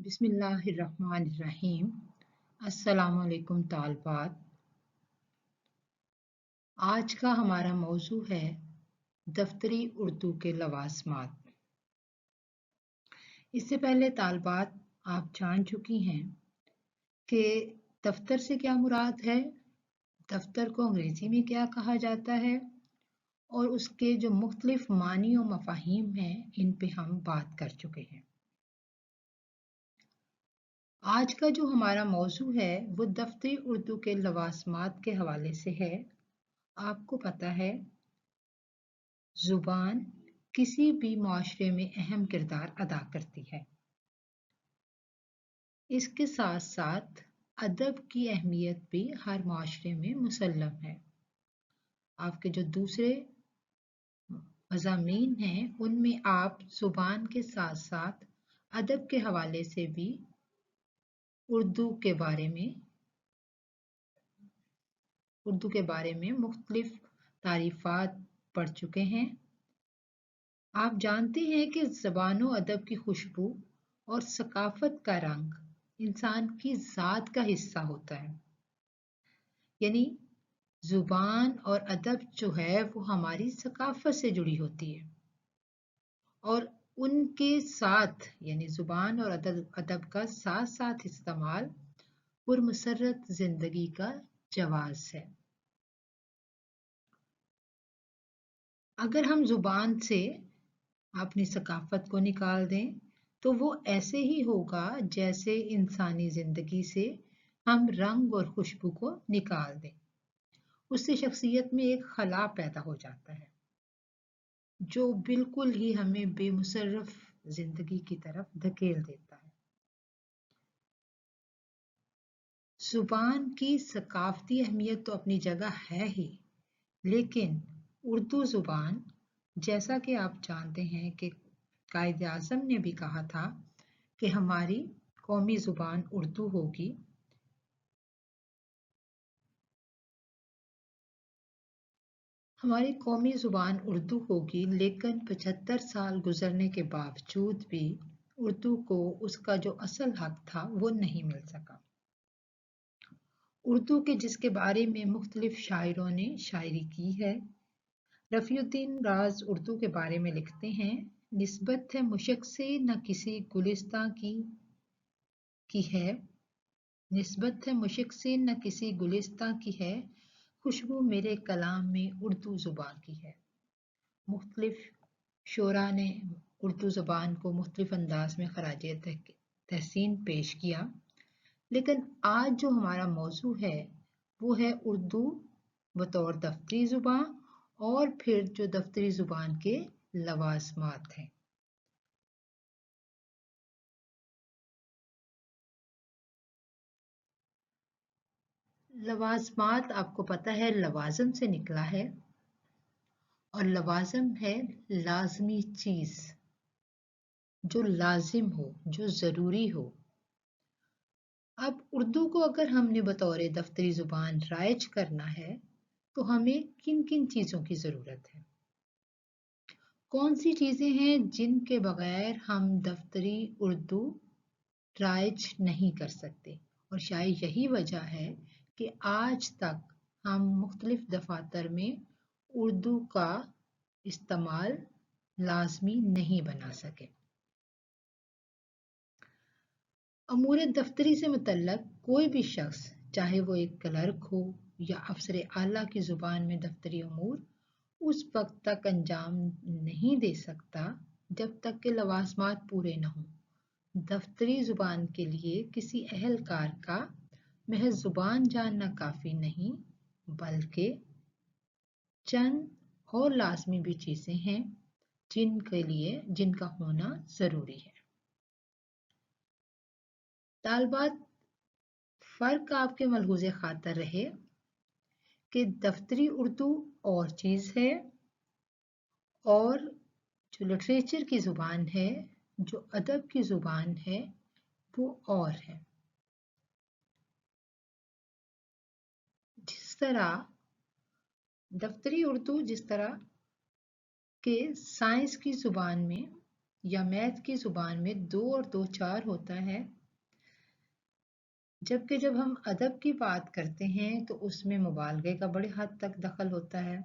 बिस्मिल्लाहिर्रहमानिर्रहीम। अस्सलामुअलैकुम तालबात। आज का हमारा मौजू है दफ्तरी उर्दू के लवाज़मात। इससे पहले तालबात आप जान चुकी हैं कि दफ्तर से क्या मुराद है, दफ्तर को अंग्रेज़ी में क्या कहा जाता है और उसके जो मुख्तलिफ मानी और मफ़ाहीम हैं इन पे हम बात कर चुके हैं। आज का जो हमारा मौजू है वो दफ्तरी उर्दू के लवाज़मात के हवाले से है। आपको पता है ज़ुबान किसी भी माशरे में अहम किरदार अदा करती है। इसके साथ साथ अदब की अहमियत भी हर माशरे में मुसल्लम है। आपके जो दूसरे मज़ामीन हैं उनमें आप ज़ुबान के साथ साथ अदब के हवाले से भी उर्दू के बारे में मुख्तलिफ तारीफ़ात पढ़ चुके हैं। आप जानते हैं कि ज़बान व अदब की खुशबू और सकाफ़त का रंग इंसान की ज़ात का हिस्सा होता है। यानी ज़ुबान और अदब जो है वो हमारी सकाफ़त से जुड़ी होती है और उनके साथ यानी ज़ुबान और अदब का साथ साथ इस्तेमाल पुरमसरत ज़िंदगी का जवाज़ है। अगर हम ज़ुबान से अपनी सकाफ़त को निकाल दें तो वो ऐसे ही होगा जैसे इंसानी ज़िंदगी से हम रंग और खुशबू को निकाल दें। उससे शख्सियत में एक खला पैदा हो जाता है जो बिल्कुल ही हमें बेमुशर्रफ ज़िंदगी की तरफ धकेल देता है। ज़ुबान की सकाफ़ती अहमियत तो अपनी जगह है ही, लेकिन उर्दू ज़ुबान जैसा कि आप जानते हैं कि कायदे आज़म ने भी कहा था कि हमारी कौमी ज़ुबान उर्दू होगी। हमारी कौमी ज़ुबान उर्दू होगी, लेकिन 75 साल गुजरने के बावजूद भी उर्दू को उसका जो असल हक था वो नहीं मिल सका। उर्दू के जिसके बारे में मुख्तलिफ शायरों ने शायरी की है। रफ़ीउद्दीन राज उर्दू के बारे में लिखते हैं, निस्बत है मुशक से न किसी गुलिस्तां की है, निस्बत है मुशक से न किसी गुलिस्तां की है, खुशबू मेरे कलाम में उर्दू ज़ुबान की है। मुख्तलिफ शोरा ने उर्दू ज़ुबान को मुख्तलिफ अंदाज में खराज तहसीन पेश किया, लेकिन आज जो हमारा मौजू है वो है उर्दू बतौर दफ्तरी ज़ुबान और फिर जो दफ्तरी ज़ुबान के लवाज़मात हैं। लवाज़मात आपको पता है लवाज़म से निकला है और लवाज़म है लाज़मी चीज़, जो लाजिम हो, जो ज़रूरी हो। अब उर्दू को अगर हमने बतौर दफ्तरी ज़ुबान राइज करना है तो हमें किन किन चीज़ों की ज़रूरत है, कौन सी चीज़ें हैं जिनके बगैर हम दफ्तरी उर्दू राइज नहीं कर सकते। और शायद यही वजह है कि आज तक हम मुख्तलिफ दफातर में उर्दू का इस्तेमाल लाजमी नहीं बना सके। अमूर दफ्तरी से मुतल्लक कोई भी शख्स, चाहे वो एक क्लर्क हो या अफसर आला की ज़ुबान में दफ्तरी अमूर, उस वक्त तक अंजाम नहीं दे सकता जब तक कि लवाज़मात पूरे न हों। दफ्तरी ज़ुबान के लिए किसी अहलकार का महज ज़ुबान जानना काफ़ी नहीं, बल्कि चंद और लाजमी भी चीज़ें हैं जिनका होना ज़रूरी है। तालबात फ़र्क आपके मलहूज़े खातर रहे कि दफ्तरी उर्दू और चीज़ है और जो लिटरेचर की ज़ुबान है, जो अदब की ज़ुबान है, वो और है। जिस तरह दफ्तरी उर्दू जिस तरह के साइंस की ज़ुबान में या मैथ की ज़ुबान में 2 और 2 4 होता है, जबकि जब हम अदब की बात करते हैं तो उसमें मुबालगे का बड़े हद तक दखल होता है।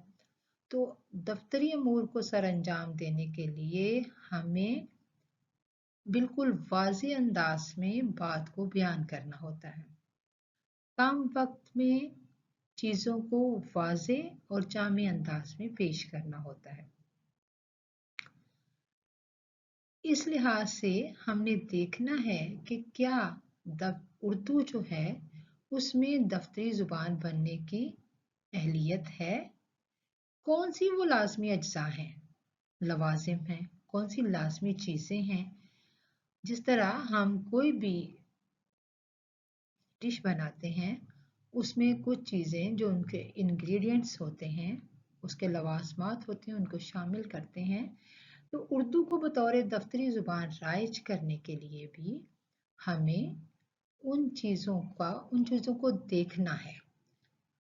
तो दफ्तरी अमूर को सर अंजाम देने के लिए हमें बिल्कुल वाज़ेह अंदाज में बात को बयान करना होता है। कम वक्त में चीज़ों को वाज़ेह और जामे अंदाज में पेश करना होता है। इस लिहाज से हमने देखना है कि क्या उर्दू जो है उसमें दफ्तरी ज़ुबान बनने की अहलियत है, कौन सी वो लाजमी अज्जा हैं, लवाजिम हैं, कौन सी लाजमी चीज़ें हैं। जिस तरह हम कोई भी डिश बनाते हैं उसमें कुछ चीज़ें जो उनके इंग्रेडिएंट्स होते हैं, उसके लवाजमात होते हैं, उनको शामिल करते हैं। तो उर्दू को बतौर दफ्तरी ज़ुबान राइज करने के लिए भी हमें उन चीज़ों को देखना है।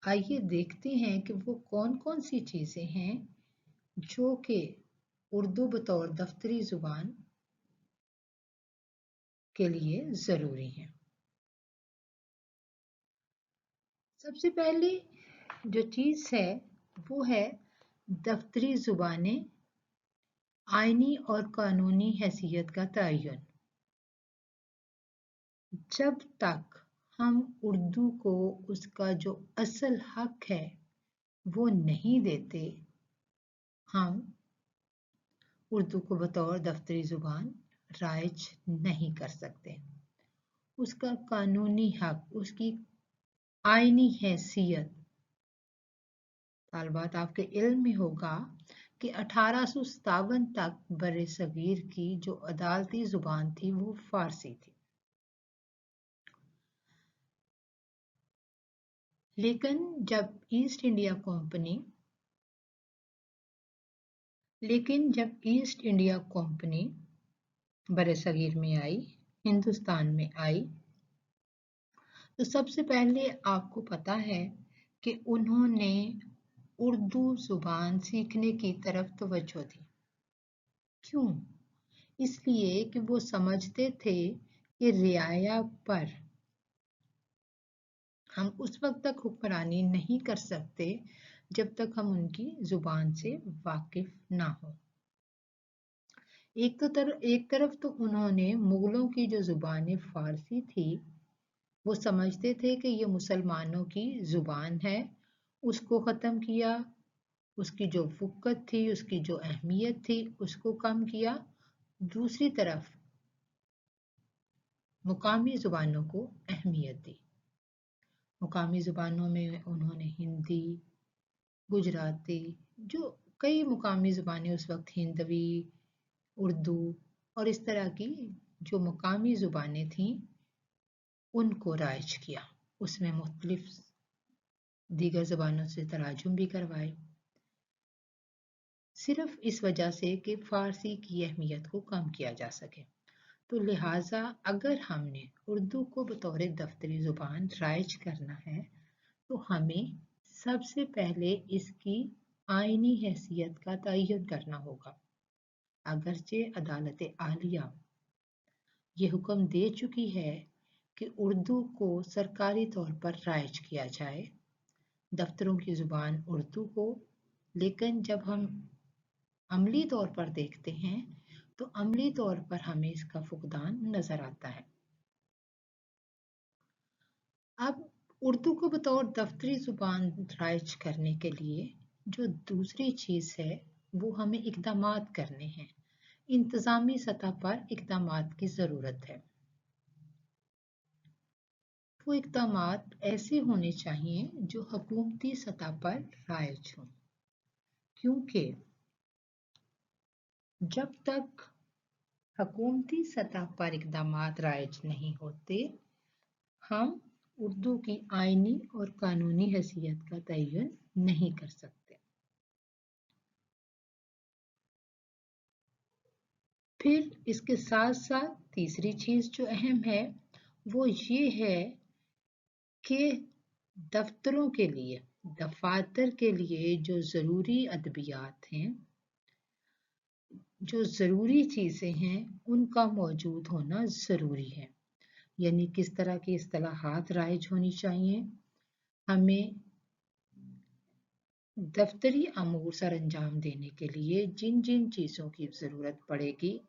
आइए देखते हैं कि वो कौन कौन सी चीज़ें हैं जो कि उर्दू बतौर दफ्तरी ज़ुबान के लिए ज़रूरी हैं। सबसे पहली जो चीज़ है वो है दफ्तरी ज़ुबानें आईनी और कानूनी हैसियत का तयन। जब तक हम उर्दू को उसका जो असल हक है वो नहीं देते, हम उर्दू को बतौर दफ्तरी ज़ुबान राइज नहीं कर सकते। उसका कानूनी हक, उसकी आईनी हैसियत, तालबात आपके इल्म में होगा कि 1857 तक बरे सगीर की जो अदालती ज़ुबान थी वो फ़ारसी थी। लेकिन जब ईस्ट इंडिया कंपनी बरसगीर में आई, हिंदुस्तान में आई, तो सबसे पहले आपको पता है कि उन्होंने उर्दू ज़ुबान सीखने की तरफ तवज्जो दी। क्यों? इसलिए कि वो समझते थे कि रियाया पर हम उस वक्त तक हुक्मरानी नहीं कर सकते जब तक हम उनकी ज़ुबान से वाकिफ ना हो। एक तरफ तो उन्होंने मुगलों की जो ज़ुबान फ़ारसी थी वो समझते थे कि ये मुसलमानों की ज़ुबान है, उसको ख़त्म किया, उसकी जो फ़ुक़्क़त थी, उसकी जो अहमियत थी उसको कम किया। दूसरी तरफ मुकामी ज़ुबानों को अहमियत दी। मुकामी ज़ुबानों में उन्होंने हिंदी, गुजराती, जो कई मुकामी ज़ुबानें उस वक्त हिंदवी, उर्दू और इस तरह की जो मुकामी ज़ुबानें थीं उनको राइज किया। उसमें मुख्तलिफ दीगर ज़बानों से तराजुम भी करवाए, सिर्फ इस वजह से कि फ़ारसी की अहमियत को कम किया जा सके। तो लिहाजा अगर हमने उर्दू को बतौर दफ्तरी ज़ुबान राइज करना है तो हमें सबसे पहले इसकी आईनी हैसियत का तयन करना होगा। अगरचे अदालत आलिया ये हुक्म दे चुकी है कि उर्दू को सरकारी तौर पर राइज किया जाए, दफ्तरों की ज़ुबान उर्दू हो, लेकिन जब हम अमली तौर पर देखते हैं तो अमली तौर पर हमें इसका फुकदान नज़र आता है। अब उर्दू को बतौर दफ्तरी ज़ुबान राइज करने के लिए जो दूसरी चीज़ है वो हमें इक़दामात करने हैं, इंतज़ामी सतह पर इक़दामात की ज़रूरत है। वो इक़दामात ऐसे होने चाहिए जो हुकूमती सतह पर राइज हों, क्योंकि जब तक हुकूमती सतह पर इक़दामात राइज नहीं होते, हम उर्दू की आईनी और कानूनी हैसियत का तयन नहीं कर सकते। फिर इसके साथ साथ तीसरी चीज़ जो अहम है वो ये है कि दफ्तरों के लिए, दफातर के लिए जो ज़रूरी अदबियात हैं, जो ज़रूरी चीज़ें हैं, उनका मौजूद होना ज़रूरी है। यानी किस तरह की इस्तिलाहात राइज होनी चाहिए, हमें दफ्तरी अमूर सर अंजाम देने के लिए जिन जिन चीज़ों की ज़रूरत पड़ेगी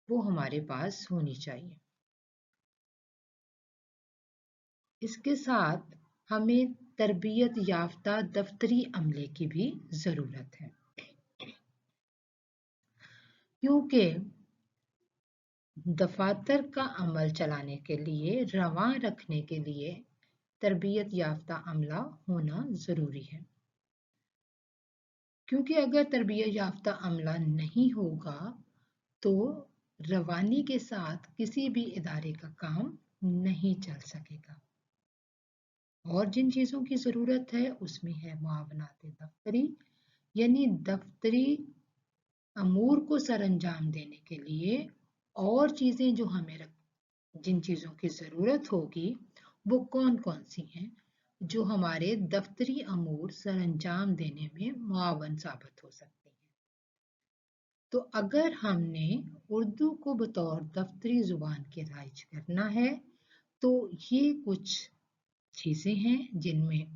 वो हमारे पास होनी चाहिए। इसके साथ हमें तरबियत याफ्ता दफ्तरी अमले की भी ज़रूरत है, क्योंकि दफातर का अमल चलाने के लिए, रवां रखने के लिए तरबियत याफ्ता अमला होना ज़रूरी है। क्योंकि अगर तरबियत याफ्ता अमला नहीं होगा तो रवानी के साथ किसी भी इदारे का काम नहीं चल सकेगा। और जिन चीज़ों की ज़रूरत है उसमें है मुआवनात दफ्तरी, यानी दफ्तरी अमूर को सर अंजाम देने के लिए और चीज़ें जो हमें जिन चीज़ों की ज़रूरत होगी वो कौन कौन सी हैं जो हमारे दफ्तरी अमूर सर अंजाम देने में मुआवन साबित हो सकती हैं। तो अगर हमने उर्दू को बतौर दफ्तरी ज़ुबान के राइज करना है तो ये कुछ चीज़ें हैं जिनमें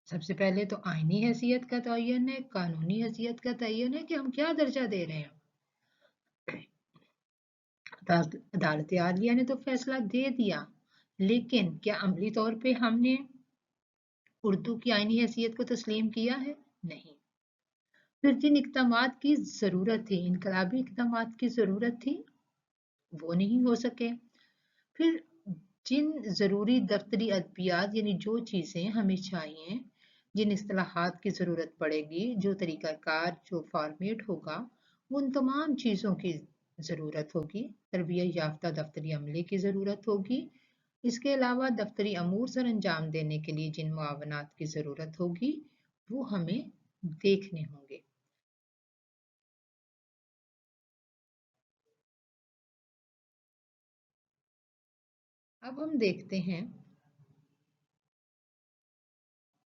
सबसे पहले तो आईनी हैसियत का तयन है, कानूनी हैसियत का तयन है कि हम क्या दर्जा दे रहे हैं। अदालत आलिया ने तो फैसला दे दिया, लेकिन क्या अमली तौर पे हमने उर्दू की आईनी हैसियत को तस्लीम किया है? नहीं। फिर जिन इक़दामात की ज़रूरत थी, इनकलाबी इक़दामात की ज़रूरत थी, वो नहीं हो सके। फिर जिन ज़रूरी दफ्तरी अदबियात यानी जो चीज़ें हमें चाहिए, जिन इस्तिलाहात की ज़रूरत पड़ेगी, जो तरीक़ाकार, जो फॉर्मेट होगा, उन तमाम चीज़ों की ज़रूरत होगी। तरबियत याफ्ता दफ्तरी अमले की ज़रूरत होगी। इसके अलावा दफ्तरी अमूर सर अंजाम देने के लिए जिन मुआवनात की ज़रूरत होगी वो हमें देखने होंगे। अब हम देखते हैं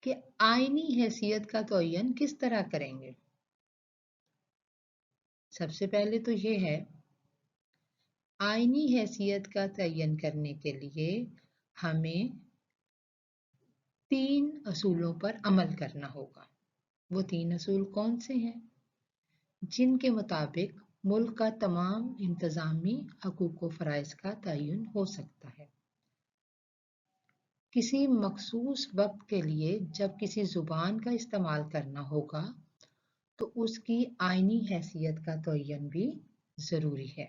कि आईनी हैसियत का तयन किस तरह करेंगे। सबसे पहले तो ये है, आईनी हैसियत का तयन करने के लिए हमें 3 असूलों पर अमल करना होगा। वो 3 असूल कौन से हैं? जिनके मुताबिक मुल्क का तमाम इंतज़ामी हकूक़ व फ़राइज़ का तयन हो सकता है। किसी मखसूस वक्त के लिए जब किसी ज़ुबान का इस्तेमाल करना होगा तो उसकी आईनी हैसियत का तयन भी ज़रूरी है,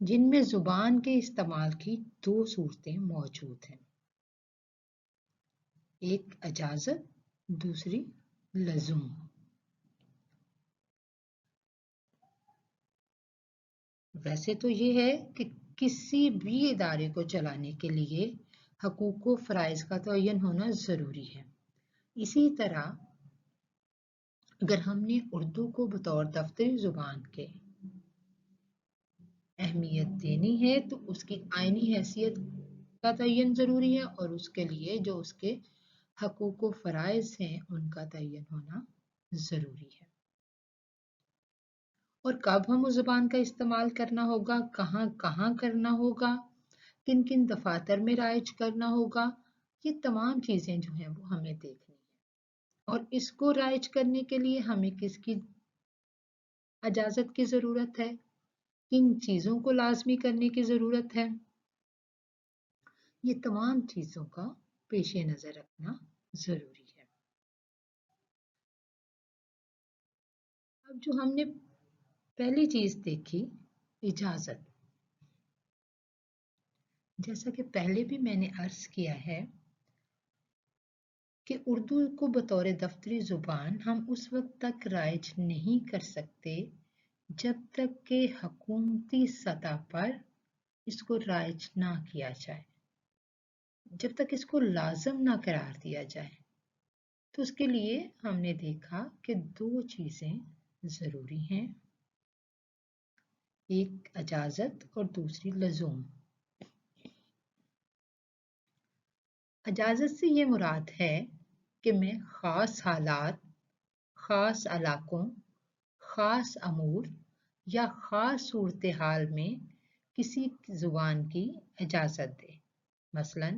जिनमें ज़ुबान के इस्तेमाल की 2 सूरतें मौजूद हैं, एक इजाज़त, दूसरी लज़ूम। वैसे तो ये है कि किसी भी इदारे को चलाने के लिए हकूक़ व फ़राइज़ का तयन होना ज़रूरी है। इसी तरह अगर हमने उर्दू को बतौर दफ्तरी ज़ुबान के अहमियत देनी है तो उसकी आईनी हैसियत का तयन ज़रूरी है और उसके लिए जो उसके हकूक़ व फ़राइज़ हैं उनका तयन होना ज़रूरी है। और कब हम उस ज़ुबान का इस्तेमाल करना होगा, कहाँ कहाँ करना होगा, किन किन दफातर में राइज करना होगा, ये तमाम चीज़ें जो हैं वो हमें देखनी है। और इसको राइज करने के लिए हमें किसकी इजाज़त की ज़रूरत है, किन चीज़ों को लाज़मी करने की ज़रूरत है, ये तमाम चीज़ों का पेश नज़र रखना ज़रूरी है। अब जो हमने पहली चीज़ देखी, इजाज़त, जैसा कि पहले भी मैंने अर्ज़ किया है कि उर्दू को बतौर दफ्तरी ज़ुबान हम उस वक्त तक राइज नहीं कर सकते जब तक कि हुकूमती सतह पर इसको राइज ना किया जाए, जब तक इसको लाज़म ना करार दिया जाए। तो उसके लिए हमने देखा कि 2 चीज़ें ज़रूरी हैं, एक इजाज़त और दूसरी लज़ूम। इजाज़त से ये मुराद है कि मैं ख़ास हालात, ख़ास इलाकों, ख़ास अमूर या ख़ास सूरत हाल में किसी ज़ुबान की इजाज़त दे। मसलन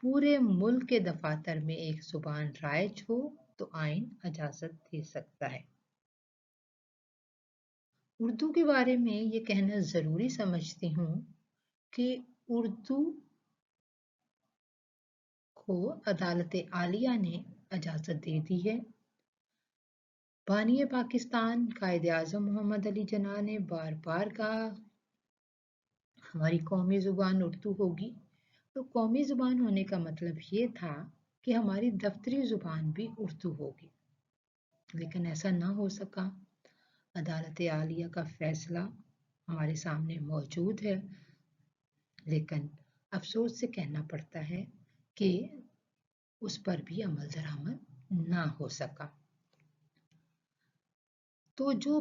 पूरे मुल्क के दफातर में एक ज़ुबान राइज हो तो आइन इजाज़त दे सकता है। उर्दू के बारे में ये कहना ज़रूरी समझती हूँ कि उर्दू को अदालत आलिया ने इजाज़त दे दी है। बानी पाकिस्तान कायदे-आज़म मोहम्मद अली जिन्ना ने बार बार कहा हमारी कौमी ज़ुबान उर्दू होगी। तो कौमी ज़ुबान होने का मतलब ये था कि हमारी दफ्तरी ज़ुबान भी उर्दू होगी, लेकिन ऐसा ना हो सका। अदालत आलिया का फैसला हमारे सामने मौजूद है, लेकिन अफसोस से कहना पड़ता है कि उस पर भी अमल दरामद ना हो सका। तो जो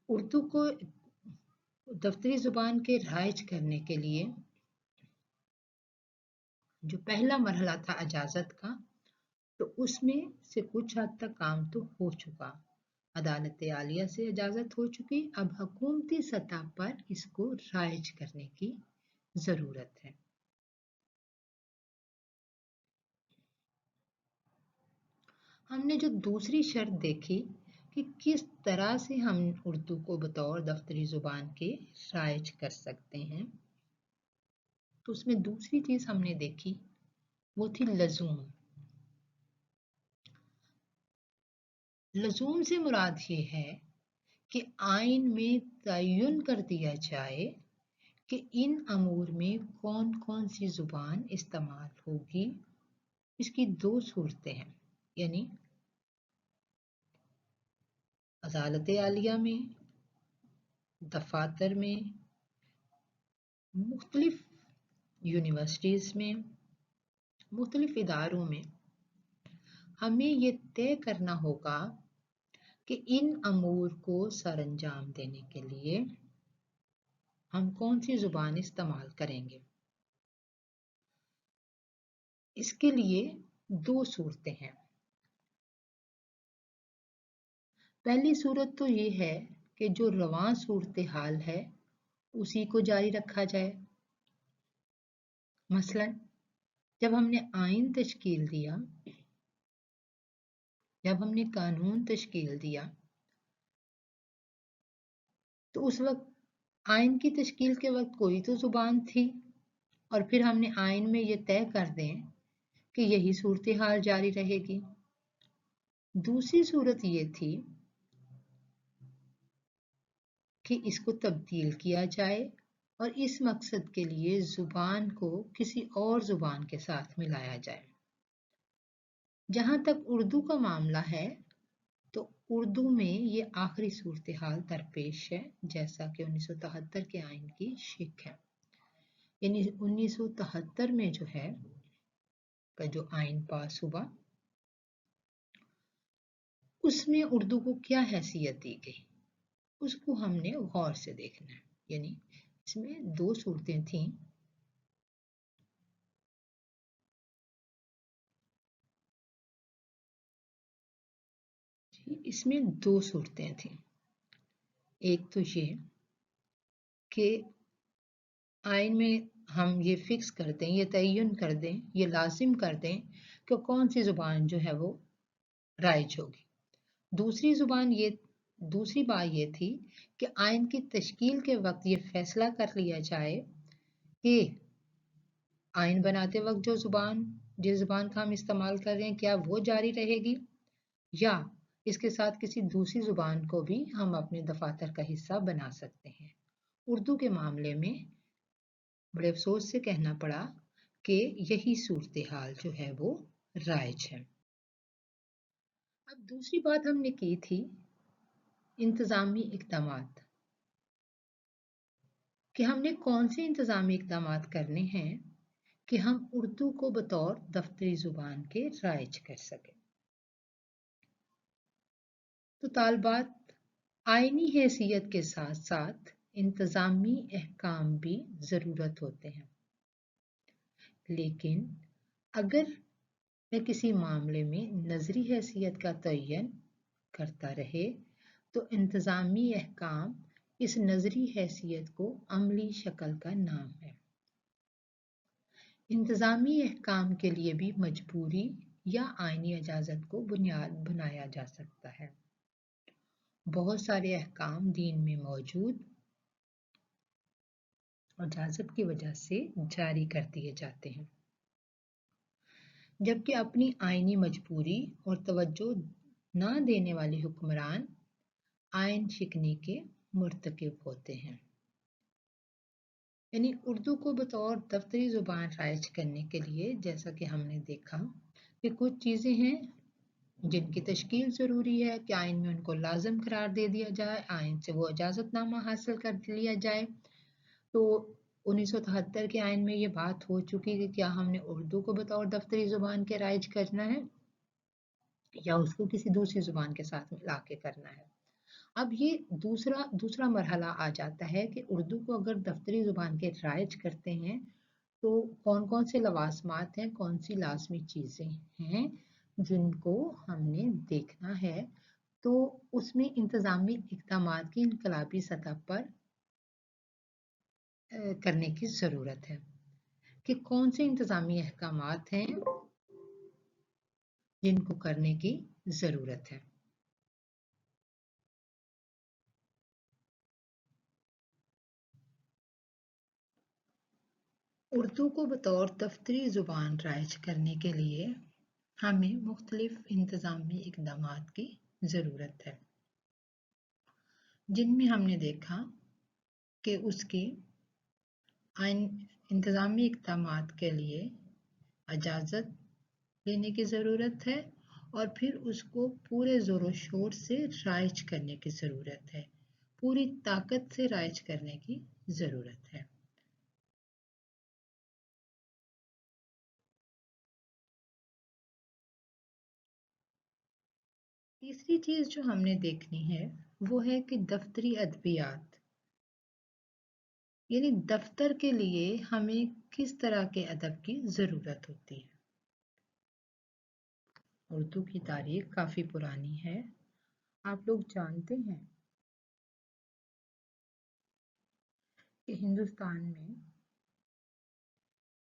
उर्दू को दफ्तरी ज़ुबान के राइज करने के लिए जो पहला मरहला था इजाज़त का, तो उसमें से कुछ हद तक काम तो हो चुका। अदालत आलिया से इजाज़त हो चुकी, अब हुकूमती सतह पर इसको राइज करने की ज़रूरत है। हमने जो दूसरी शर्त देखी कि किस तरह से हम उर्दू को बतौर दफ्तरी ज़ुबान के राइज कर सकते हैं, तो उसमें दूसरी चीज़ हमने देखी वो थी लज़ूम। लज़ूम से मुराद ये है कि आइन में तयन कर दिया जाए कि इन अमूर में कौन कौन सी ज़ुबान इस्तेमाल होगी। इसकी दो सूरतें हैं, यानी अदालत आलिया में, दफातर में, मुख्तलिफ यूनिवर्सिटीज़ में, मुख्तलिफ इदारों में हमें ये तय करना होगा कि इन अमूर को सरअंजाम देने के लिए हम कौन सी ज़ुबान इस्तेमाल करेंगे। इसके लिए दो सूरतें हैं। पहली सूरत तो ये है कि जो रवां सूरत हाल है उसी को जारी रखा जाए। मसलन जब हमने आइन तश्कील दिया, जब हमने कानून तश्कील दिया, तो उस वक्त आइन की तश्कील के वक्त कोई तो ज़ुबान थी, और फिर हमने आइन में ये तय कर दें कि यही सूरत हाल जारी रहेगी। दूसरी सूरत ये थी कि इसको तब्दील किया जाए और इस मकसद के लिए ज़ुबान को किसी और ज़ुबान के साथ मिलाया जाए। जहाँ तक उर्दू का मामला है, तो उर्दू में ये आखिरी सूरत हाल दरपेश है, जैसा कि 1973 के आइन की शिक है। यानी 1973 में जो है का जो आइन पास हुआ, उसमें उर्दू को क्या हैसियत दी गई, उसको हमने गौर से देखना है। यानी इसमें दो सूरतें थीं। इसमें दो सूरतें थीं। एक तो ये कि आइन में हम ये फिक्स कर दें, ये तयन कर दें, ये लाजिम कर दें कि कौन सी ज़ुबान जो है वो राइज होगी। दूसरी बात ये थी कि आइन की तश्कील के वक्त ये फैसला कर लिया जाए कि आइन बनाते वक्त जिस ज़ुबान का हम इस्तेमाल कर रहे हैं, क्या वो जारी रहेगी, या इसके साथ किसी दूसरी ज़ुबान को भी हम अपने दफातर का हिस्सा बना सकते हैं। उर्दू के मामले में बड़े अफसोस से कहना पड़ा कि यही सूरत हाल जो है वो राइज है। अब दूसरी बात हमने की थी इंतज़ामी इक़दामात, कि हमने कौन से इंतज़ामी इक़दामात करने हैं कि हम उर्दू को बतौर दफ्तरी ज़ुबान के राइज कर सकें। तो तालबात आइनी हैसियत के साथ साथ इंतज़ामी अहकाम भी ज़रूरत होते हैं, लेकिन अगर वह किसी मामले में नज़री हैसियत का तयन करता रहे तो इंतज़ामी अहकाम इस नजरी हैसियत को अमली शक्ल का नाम है। इंतजामी अहकाम के लिए भी मजबूरी या आईनी इजाजत को बुनियाद बनाया जा सकता है। बहुत सारे अहकाम दीन में मौजूद इजाजत की वजह से जारी कर दिए जाते हैं, जबकि अपनी आईनी मजबूरी और तवज्जो न देने वाले हुक्मरान आइन शिकनी के मुर्तकिब होते हैं। यानी उर्दू को बतौर दफ्तरी ज़ुबान राइज करने के लिए जैसा कि हमने देखा कि कुछ चीज़ें हैं जिनकी तश्कील ज़रूरी है कि आइन में उनको लाजम करार दे दिया जाए, आइन से वो इजाज़तनामा हासिल कर लिया जाए। तो 1973 के आइन में ये बात हो चुकी कि क्या हमने उर्दू को बतौर दफ्तरी ज़ुबान के राइज करना है या उसको किसी दूसरी ज़ुबान के साथ मिला के करना है। अब ये दूसरा मरहला आ जाता है कि उर्दू को अगर दफ्तरी ज़ुबान के राइज करते हैं तो कौन कौन से लवाजमात हैं, कौन सी लाजमी चीज़ें हैं जिनको हमने देखना है। तो उसमें इंतज़ामी इक़दामात की इनकलाबी सतह पर करने की ज़रूरत है कि कौन से इंतज़ामी अहकामात हैं जिनको करने की ज़रूरत है। उर्दू को बतौर दफ्तरी ज़ुबान राइज करने के लिए हमें मुख्तलिफ इंतज़ामी इक़दामात की ज़रूरत है, जिनमें हमने देखा कि उसके इंतज़ामी इक़दामात के लिए इजाज़त लेने की ज़रूरत है और फिर उसको पूरे ज़ोर शोर से राइज करने की ज़रूरत है, पूरी ताकत से राइज करने की ज़रूरत है। तीसरी चीज़ जो हमने देखनी है वो है कि दफ्तरी अदबियात, यानी दफ्तर के लिए हमें किस तरह के अदब की ज़रूरत होती है। उर्दू की तारीख काफ़ी पुरानी है। आप लोग जानते हैं कि हिंदुस्तान में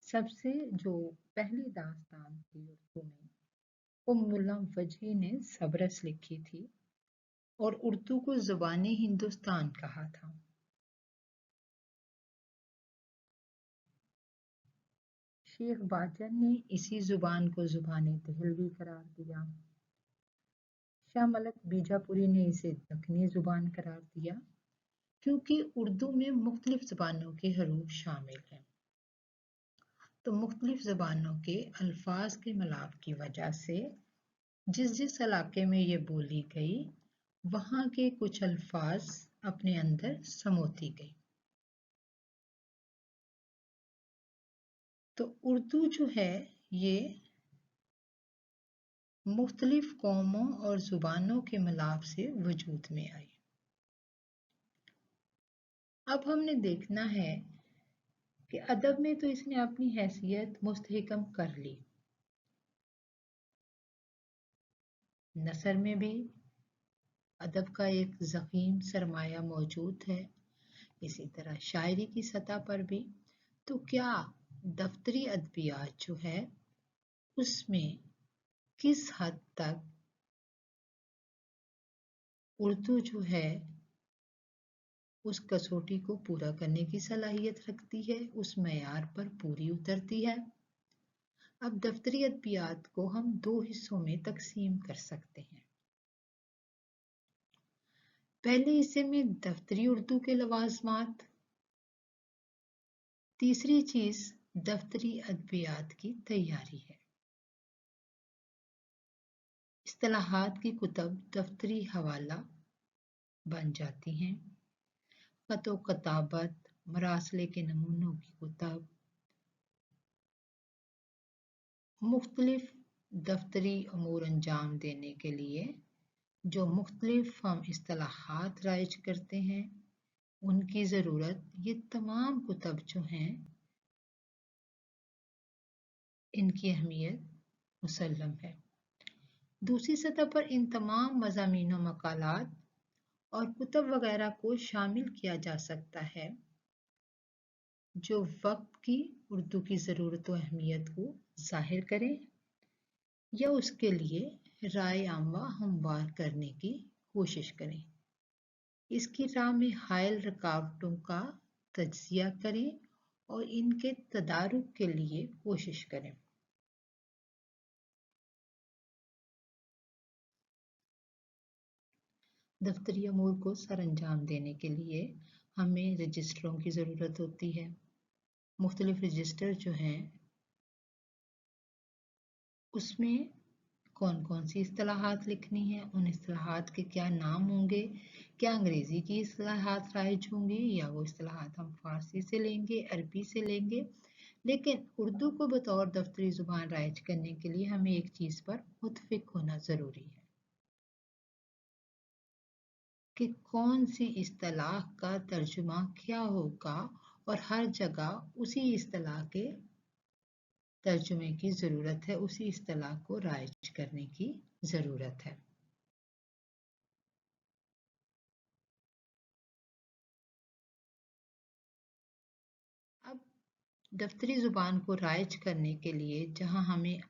सबसे जो पहली दास्तान थी उर्दू में वो मुल्ला वजही ने सबरस लिखी थी और उर्दू को ज़ुबान हिंदुस्तान कहा था। शेख बाचन ने इसी ज़ुबान को ज़ुबान दहलवी करार दिया। शाह मलक बीजापुरी ने इसे दक्कनी ज़ुबान करार दिया क्योंकि उर्दू में मुख्तलिफ ज़बानों के हरूफ शामिल हैं। तो मुख्तलिफ ज़बानों के अल्फाज के मिलाप की वजह से जिस इलाके में ये बोली गई वहाँ के कुछ अल्फाज अपने अंदर समोती गई। तो उर्दू जो है ये मुख्तलिफ कौमों और ज़ुबानों के मिलाप से वजूद में आई। अब हमने देखना है कि अदब में तो इसने अपनी हैसियत मुस्तहकम कर ली, नसर में भी अदब का एक ज़ख़ीम सरमाया मौजूद है, इसी तरह शायरी की सतह पर भी। तो क्या दफ्तरी अदबियात जो है उसमें किस हद तक उर्दू जो है उस कसौटी को पूरा करने की सलाहियत रखती है, उस मयार पर पूरी उतरती है। अब दफ्तरी अदबियात को हम दो हिस्सों में तकसीम कर सकते हैं। पहले हिस्से में दफ्तरी उर्दू के लवाजमात, तीसरी चीज दफ्तरी अदबियात की तैयारी है। इस्तिलाहात की कुतब दफ्तरी हवाला बन जाती हैं। ख़त कताबत, मरासले के नमूनों की कुतब, मुख्तलिफ दफ्तरी अमूर अंजाम देने के लिए जो मुख्तलिफ हम इस्तिलाहात राइज करते हैं उनकी ज़रूरत, ये तमाम कुतब जो हैं इनकी अहमियत मुसल्लम है। दूसरी सतह पर इन तमाम मज़ामीन व मक़ालात और कुतुब वगैरह को शामिल किया जा सकता है जो वक्त की उर्दू की ज़रूरत व अहमियत को ज़ाहिर करें या उसके लिए राय आमवा हमवार करने की कोशिश करें। इसकी राह में हायल रुकावटों का तज्जिया करें और इनके तदारुक के लिए कोशिश करें। दफ्तरी अमूर को सरअंजाम देने के लिए हमें रजिस्टरों की ज़रूरत होती है। मुख्तलिफ रजिस्टर जो हैं उसमें कौन कौन सी इस्तिलाहात लिखनी है, उन इस्तिलाहात के क्या नाम होंगे, क्या अंग्रेज़ी की इस्तिलाहात राइज होंगी या वो इस्तिलाहात हम फ़ारसी से लेंगे, अरबी से लेंगे। लेकिन उर्दू को बतौर दफ्तरी ज़ुबान राइज करने के लिए हमें एक चीज़ पर मुत्तफ़िक होना ज़रूरी है कि कौन सी इस्तिलाह का तर्जुमा क्या होगा और हर जगह उसी इस्तिलाह के तर्जुमे की ज़रूरत है, उसी इस्तिलाह को राइज करने की ज़रूरत है। अब दफ्तरी ज़ुबान को राइज करने के लिए जहाँ हमें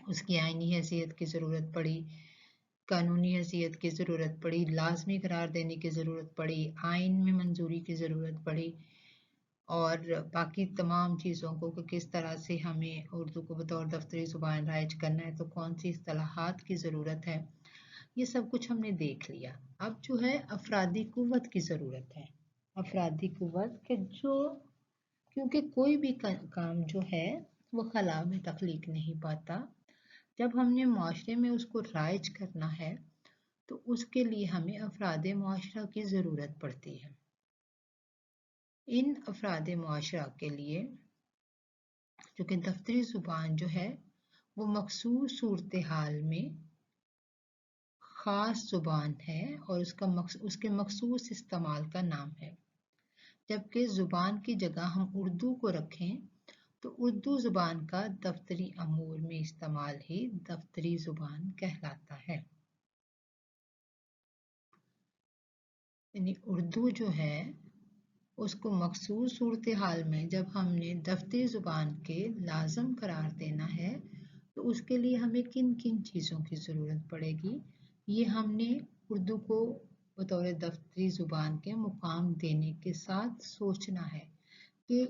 उसकी आइनी हैसियत की ज़रूरत पड़ी, कानूनी हैसियत की ज़रूरत पड़ी, लाजमी करार देने की ज़रूरत पड़ी, आइन में मंजूरी की ज़रूरत पड़ी और बाकी तमाम चीज़ों को कि किस तरह से हमें उर्दू को बतौर दफ्तरी ज़ुबान राइज करना है, तो कौन सी इस्तिलाहात की ज़रूरत है, ये सब कुछ हमने देख लिया। अब जो है अफरादी कुव्वत की ज़रूरत है। अफरादी कुव्वत के जो क्योंकि कोई भी काम जो है वो खला में तख्लीक नहीं पाता। जब हमने मुआशरे में उसको राइज करना है तो उसके लिए हमें अफराद मुआशरा की ज़रूरत पड़ती है। इन अफराद मुआशरा के लिए चूँकि दफ्तरी ज़ुबान जो है वो मखसूस सूरत हाल में ख़ास ज़ुबान है और उसके मखसूस इस्तेमाल का नाम है, जबकि ज़ुबान की जगह हम उर्दू को रखें तो उर्दू ज़ुबान का दफ्तरी अमूर में इस्तेमाल ही दफ्तरी ज़ुबान कहलाता है। यानी उर्दू जो है उसको मखसूस सूरत हाल में जब हमने दफ्तरी ज़ुबान के लाजम करार देना है तो उसके लिए हमें किन किन चीज़ों की ज़रूरत पड़ेगी, ये हमने उर्दू को बतौर दफ्तरी ज़ुबान के मुकाम देने के साथ सोचना है कि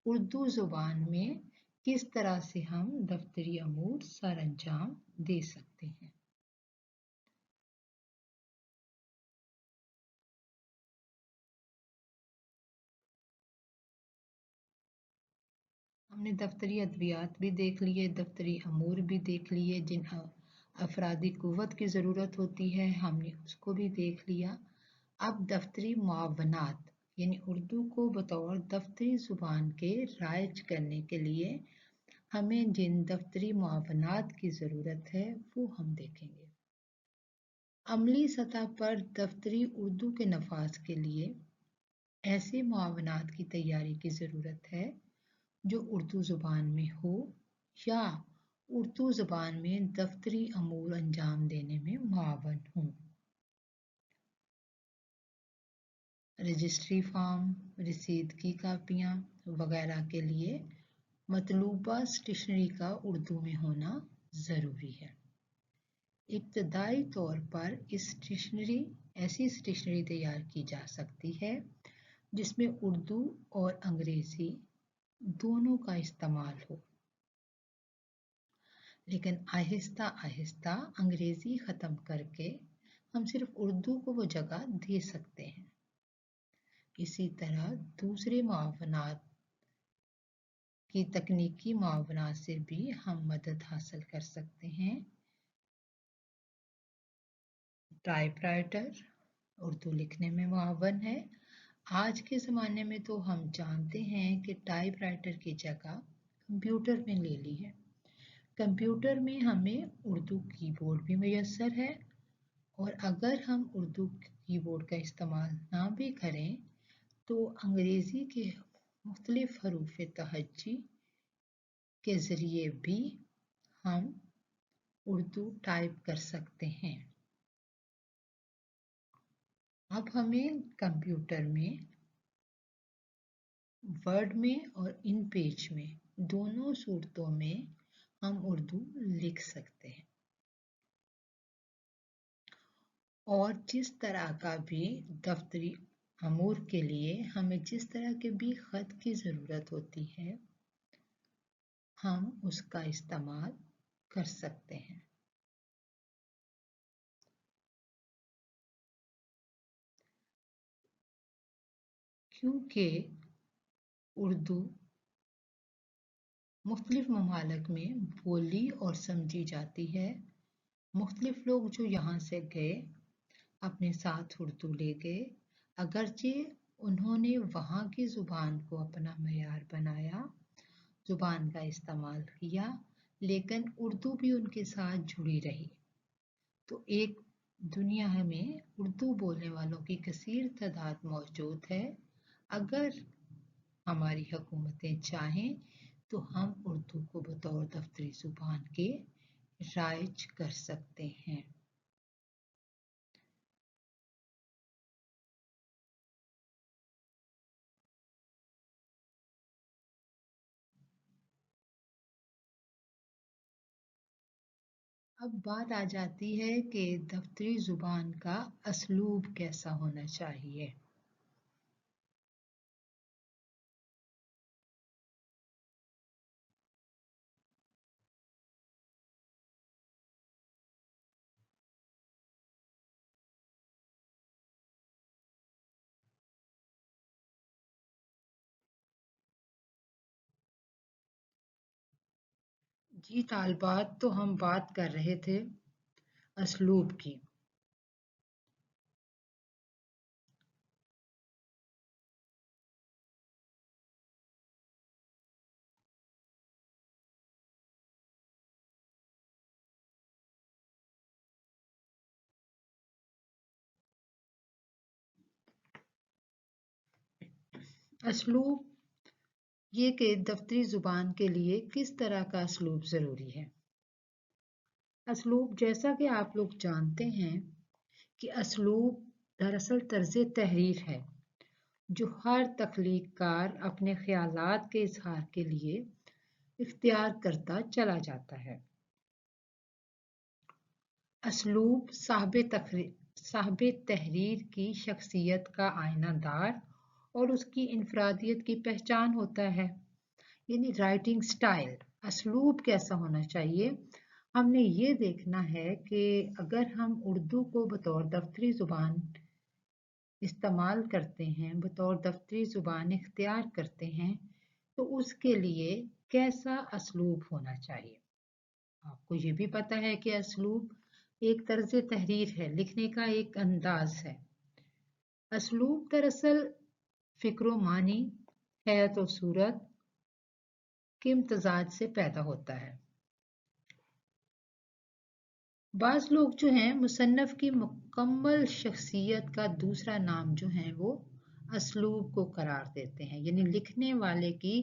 उर्दू ज़ुबान में किस तरह से हम दफ्तरी अमूर सरअंजाम दे सकते हैं। हमने दफ्तरी अद्वियात भी देख लिए, दफ्तरी अमूर भी देख लिए, जिन अफरादी कुव्वत की ज़रूरत होती है हमने उसको भी देख लिया। अब दफ्तरी मुआवनात यानी उर्दू को बतौर दफ्तरी ज़ुबान के राइज करने के लिए हमें जिन दफ्तरी मुआवनात की ज़रूरत है वो हम देखेंगे। अमली सतह पर दफ्तरी उर्दू के नफाज के लिए ऐसे मुआवनात की तैयारी की ज़रूरत है जो उर्दू ज़ुबान में हो या उर्दू ज़ुबान में दफ्तरी अमूर अंजाम देने में मुआवन हों। रजिस्ट्री फॉर्म, रसीद की कापियाँ वगैरह के लिए मतलूबा स्टेशनरी का उर्दू में होना ज़रूरी है। इब्तदाई तौर पर ऐसी स्टेशनरी तैयार की जा सकती है जिसमें उर्दू और अंग्रेज़ी दोनों का इस्तेमाल हो, लेकिन आहिस्ता आहिस्ता अंग्रेज़ी ख़त्म करके हम सिर्फ उर्दू को वो जगह दे सकते हैं। इसी तरह दूसरे मुआवनात की तकनीकी मुआवनात से भी हम मदद हासिल कर सकते हैं। टाइपराइटर उर्दू लिखने में मुआवन है। आज के ज़माने में तो हम जानते हैं कि टाइपराइटर की जगह कंप्यूटर ने ले ली है। कंप्यूटर में हमें उर्दू कीबोर्ड भी मैसर है और अगर हम उर्दू कीबोर्ड का इस्तेमाल ना भी करें तो अंग्रेज़ी के मुख्तलिफ हरूफ तहज्जी के ज़रिए भी हम उर्दू टाइप कर सकते हैं। अब हमें कंप्यूटर में वर्ड में और इन पेज में दोनों सूरतों में हम उर्दू लिख सकते हैं। और जिस तरह का भी दफ्तरी अमूर के लिए हमें जिस तरह के भी खत की ज़रूरत होती है, हम उसका इस्तेमाल कर सकते हैं। क्योंकि उर्दू मुख्तलिफ ममालिक में बोली और समझी जाती है। मुख्तलिफ लोग जो यहाँ से गए अपने साथ उर्दू ले गए, अगरचे उन्होंने वहाँ की ज़ुबान को अपना मयार बनाया, ज़ुबान का इस्तेमाल किया, लेकिन उर्दू भी उनके साथ जुड़ी रही। तो एक दुनिया में उर्दू बोलने वालों की कसीर तादाद मौजूद है। अगर हमारी हुकूमतें चाहें तो हम उर्दू को बतौर दफ्तरी ज़ुबान के राइज कर सकते हैं। अब बात आ जाती है कि दफ्तरी ज़ुबान का असलूब कैसा होना चाहिए। जी तालबात, तो हम बात कर रहे थे असलूब की। असलूब ये कि दफ्तरी ज़ुबान के लिए किस तरह का असलूब ज़रूरी है। असलूब, जैसा कि आप लोग जानते हैं कि असलूब दरअसल तर्ज तहरीर है जो हर तख्लीक़कार अपने ख़यालात के इज़हार के लिए इख्तियार करता चला जाता है। असलूब साहिब तहरीर की शख्सियत का आईनादार और उसकी इनफरादियत की पहचान होता है। यानी राइटिंग स्टाइल, असलूब कैसा होना चाहिए। हमने ये देखना है कि अगर हम उर्दू को बतौर दफ्तरी ज़ुबान इस्तेमाल करते हैं, बतौर दफ्तरी ज़ुबान इख्तियार करते हैं, तो उसके लिए कैसा असलूब होना चाहिए। आपको ये भी पता है कि असलूब एक तर्ज तहरीर है, लिखने का एक अंदाज है। असलूब दरअसल फ़िक्र मानी, हैत और सूरत के इम्तजाज से पैदा होता है। बाज़ लोग जो हैं मुसन्नफ़ की मुकम्मल शख्सियत का दूसरा नाम जो है वो असलूब को करार देते हैं। यानी लिखने वाले की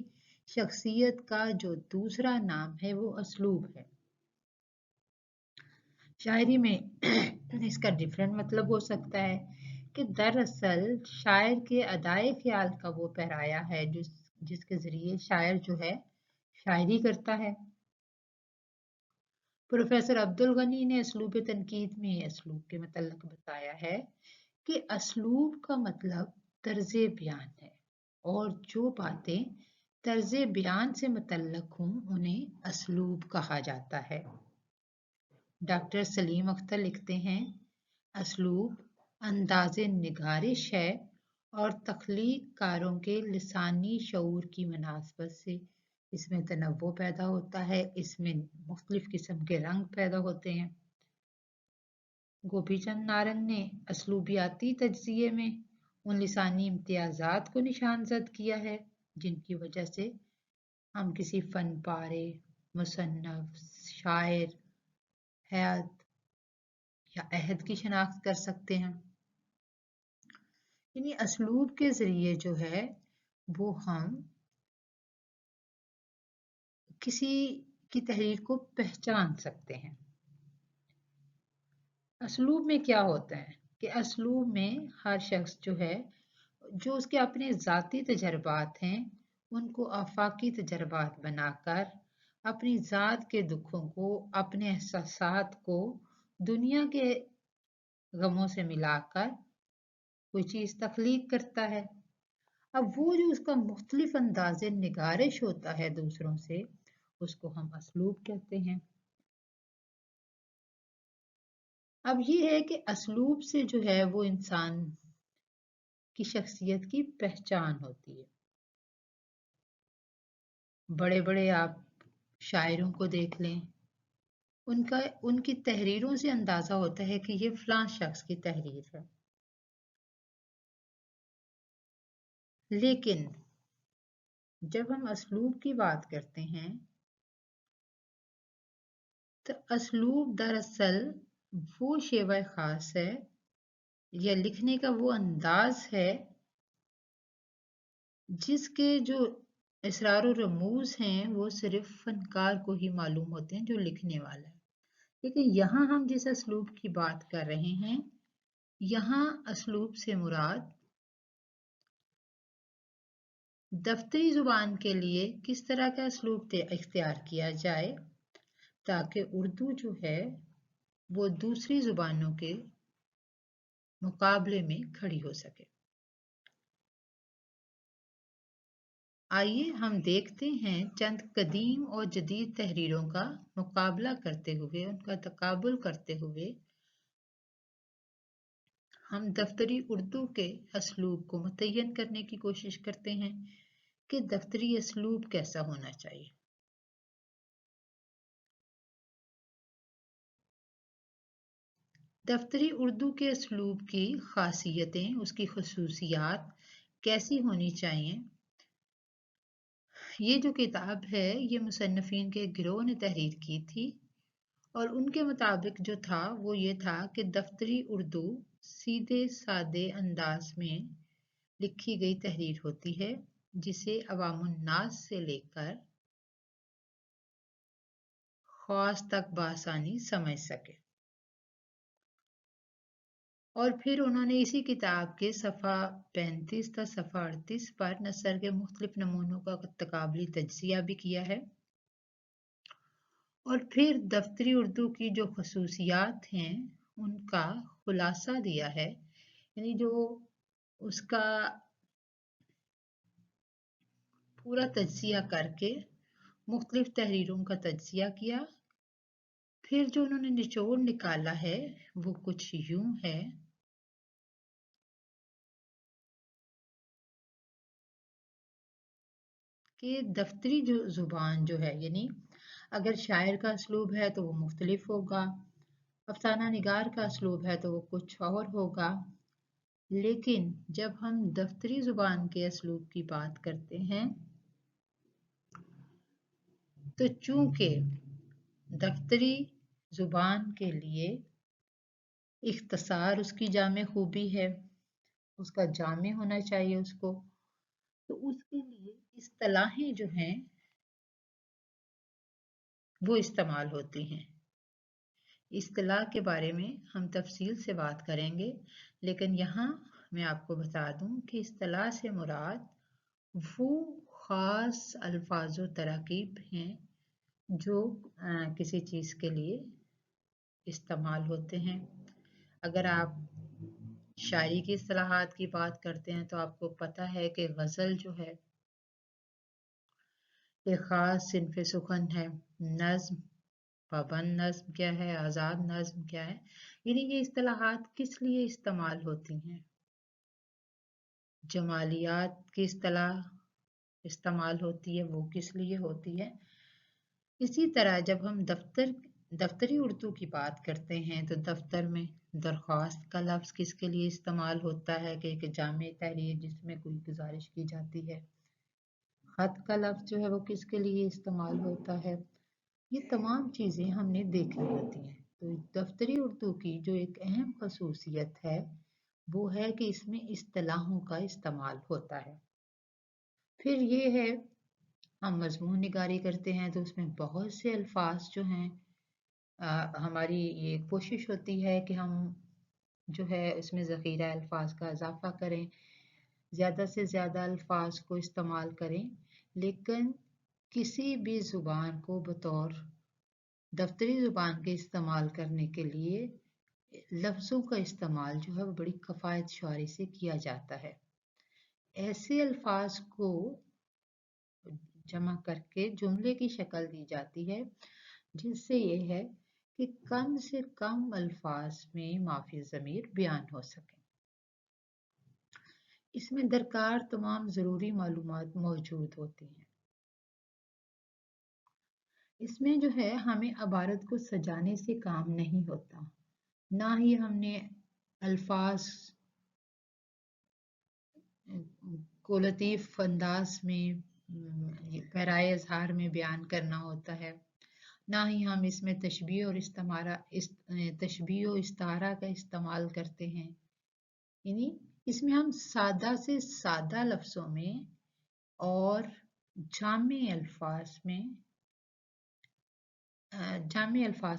शख्सियत का जो दूसरा नाम है वो असलूब है। शायरी में इसका डिफरेंट मतलब हो सकता है कि दरअसल शायर के अदाए ख्याल का वो पैराया है जिसके ज़रिए शायर जो है शायरी करता है। प्रोफेसर अब्दुल गनी ने असलूब तनकीद में असलूब के मतलब बताया है कि असलूब का मतलब तर्ज बयान है और जो बातें तर्ज बयान से मुतल्लक हों उन्हें असलूब कहा जाता है। डॉक्टर सलीम अख्तर लिखते हैं, असलूब अंदाज़े निगारिश है और तख्लीक कारों के लिसानी शऊर की मुनासबत से इसमें तनव्वुर पैदा होता है, इसमें मुख्तलिफ किस्म के रंग पैदा होते हैं। गोपी चंद नारंग ने असलूबियाती तज्ज़िये में उन लिसानी इम्तियाज़ात को निशानज़द किया है जिनकी वजह से हम किसी फ़न पारे, मुसन्नफ़, शायर, हयात या अहद की शनाख्त कर सकते हैं। यानी असलूब के ज़रिए जो है वो हम किसी की तहरीर को पहचान सकते हैं। असलूब में क्या होता है? कि असलूब में हर शख्स जो है, जो उसके अपने ज़ाती तजर्बात हैं, उनको आफाकी तजर्बात बनाकर अपनी ज़ात के दुखों को, अपने एहसासात को दुनिया के गमों से मिलाकर कोई चीज़ तख्लीक करता है। अब वो जो उसका मुख्तलिफ अंदाज़े निगारिश होता है दूसरों से, उसको हम असलूब कहते हैं। अब ये है कि असलूब से जो है वो इंसान की शख्सियत की पहचान होती है। बड़े बड़े आप शायरों को देख लें, उनकी तहरीरों से अंदाजा होता है कि ये फलां शख्स की तहरीर है। लेकिन जब हम असलूब की बात करते हैं तो असलूब दरअसल वो शेवा खास है या लिखने का वो अंदाज है जिसके जो इसरार और रमूज हैं वो सिर्फ फनकार को ही मालूम होते हैं, जो लिखने वाला है। लेकिन यहाँ हम जिस असलूब की बात कर रहे हैं, यहाँ असलूब से मुराद दफ्तरी ज़ुबान के लिए किस तरह का असलूब इख्तियार किया जाए ताकि उर्दू जो है वो दूसरी ज़ुबानों के मुकाबले में खड़ी हो सके। आइए हम देखते हैं चंद कदीम और जदीद तहरीरों का मुकाबला करते हुए, उनका तकाबुल करते हुए हम दफ्तरी उर्दू के असलूब को मुतय्यन करने की कोशिश करते हैं कि दफ्तरी असलूब कैसा होना चाहिए। दफ्तरी उर्दू के असलूब की खासियतें, उसकी खसूसियात कैसी होनी चाहिए, ये जो किताब है ये मुसन्निफीन के गिरोह ने तहरीर की थी और उनके मुताबिक जो था वो ये था कि दफ्तरी उर्दू सीधे सादे अंदाज में लिखी गई तहरीर होती है जिसे अवामुन्नास से लेकर ख़ास तक बआसानी समझ सके। और फिर उन्होंने इसी किताब के सफ़ा 35 था सफ़ा 38 पर नसर के मुख्तलिफ नमूनों का तकाबली तज्ज़िया भी किया है और फिर दफ्तरी उर्दू की जो खसूसियात हैं उनका खुलासा दिया है, यानी जो उसका पूरा तज्ज़िया करके मुख्तलिफ तहरीरों का तज्ज़िया किया। फिर जो उन्होंने निचोड़ निकाला है वो कुछ यूं है कि दफ्तरी जो ज़ुबान जो है, यानी अगर शायर का असलूब है तो वो मुख्तलिफ होगा, अफसाना निगार का असलूब है तो वो कुछ और होगा। लेकिन जब हम दफ्तरी ज़ुबान के असलूब की बात करते हैं तो चूंकि दफ्तरी ज़ुबान के लिए इख्तसार उसकी जामे खूबी है, उसका जामे होना चाहिए उसको, तो उसके लिए इस्तिलाहें जो हैं वो इस्तेमाल होती हैं। इस्तिलाह के बारे में हम तफसील से बात करेंगे, लेकिन यहाँ मैं आपको बता दूं कि इस्तिलाह से मुराद वो ख़ास अल्फाज व तराकीब हैं जो किसी चीज़ के लिए इस्तेमाल होते हैं। अगर आप शायरी की इस्तिलाहात की बात करते हैं तो आपको पता है कि गज़ल जो है एक ख़ास सिनफ सुखन है, नज़्म, पाबंद नज़्म क्या है, आज़ाद नज़्म क्या है, यानी ये इस्तिलाहात किस लिए इस्तेमाल होती हैं। जमालियात की इस्तिलाह इस्तेमाल होती है, वो किस लिए होती है। इसी तरह जब हम दफ्तरी उर्दू की बात करते हैं तो दफ्तर में दरख्वास्त का लफ्ज़ किसके लिए इस्तेमाल होता है कि एक जामे तहरीर जिसमें कोई गुजारिश की जाती है। खत का लफ्ज़ जो है वो किसके लिए इस्तेमाल होता है। ये तमाम चीज़ें हमने देखी होती हैं। तो दफ्तरी उर्दू की जो एक अहम खसूसियत है वो है कि इसमें इस्तिलाहों का इस्तेमाल होता है। फिर ये है, हम मजमून निगारी करते हैं तो उसमें बहुत से अल्फाज जो हैं हमारी ये कोशिश होती है कि हम जो है उसमें ज़ख़ीरा अल्फाज का इजाफा करें, ज़्यादा से ज़्यादा अल्फाज को इस्तेमाल करें, लेकिन किसी भी ज़ुबान को बतौर दफ्तरी ज़ुबान के इस्तेमाल करने के लिए लफ्ज़ों का इस्तेमाल जो है वो बड़ी कफ़ायत शुमारी से किया जाता है। ऐसे अल्फाज को जमा करके जुमले की शक्ल दी जाती है, जिससे ये है कि कम से कम अल्फाज में माफ़ी ज़मीर बयान हो सके। इसमें दरकार तमाम ज़रूरी मालूमात मौजूद होती हैं। इसमें जो है हमें अबारत को सजाने से काम नहीं होता, ना ही हमने अल्फाज को लतीफ़ अंदाज में पैराए इज़हार में बयान करना होता है, ना ही हम इसमें तशबीह और इस्तारा का इस्तेमाल करते हैं। यानी इसमें हम सादा से सादा लफ्ज़ों में और जामे अल्फाज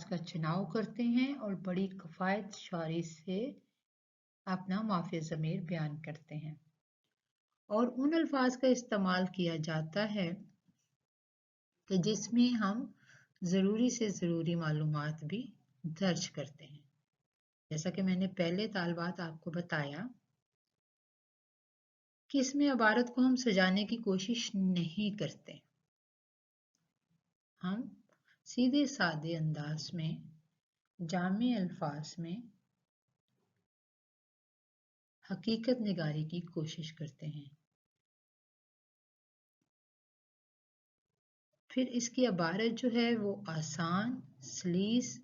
का चुनाव करते हैं और बड़ी कफ़ायत शुमारी से अपना माफ़ी ज़मीर बयान करते हैं। और उन अल्फाज का इस्तेमाल किया जाता है कि जिसमें हम ज़रूरी से ज़रूरी मालूमात भी दर्ज करते हैं। जैसा कि मैंने पहले तालबात आपको बताया कि इसमें इबारत को हम सजाने की कोशिश नहीं करते, हम सीधे सादे अंदाज में जामे अल्फाज में हकीकत निगारी की कोशिश करते हैं। फिर इसकी इबारत जो है वो आसान, सलीस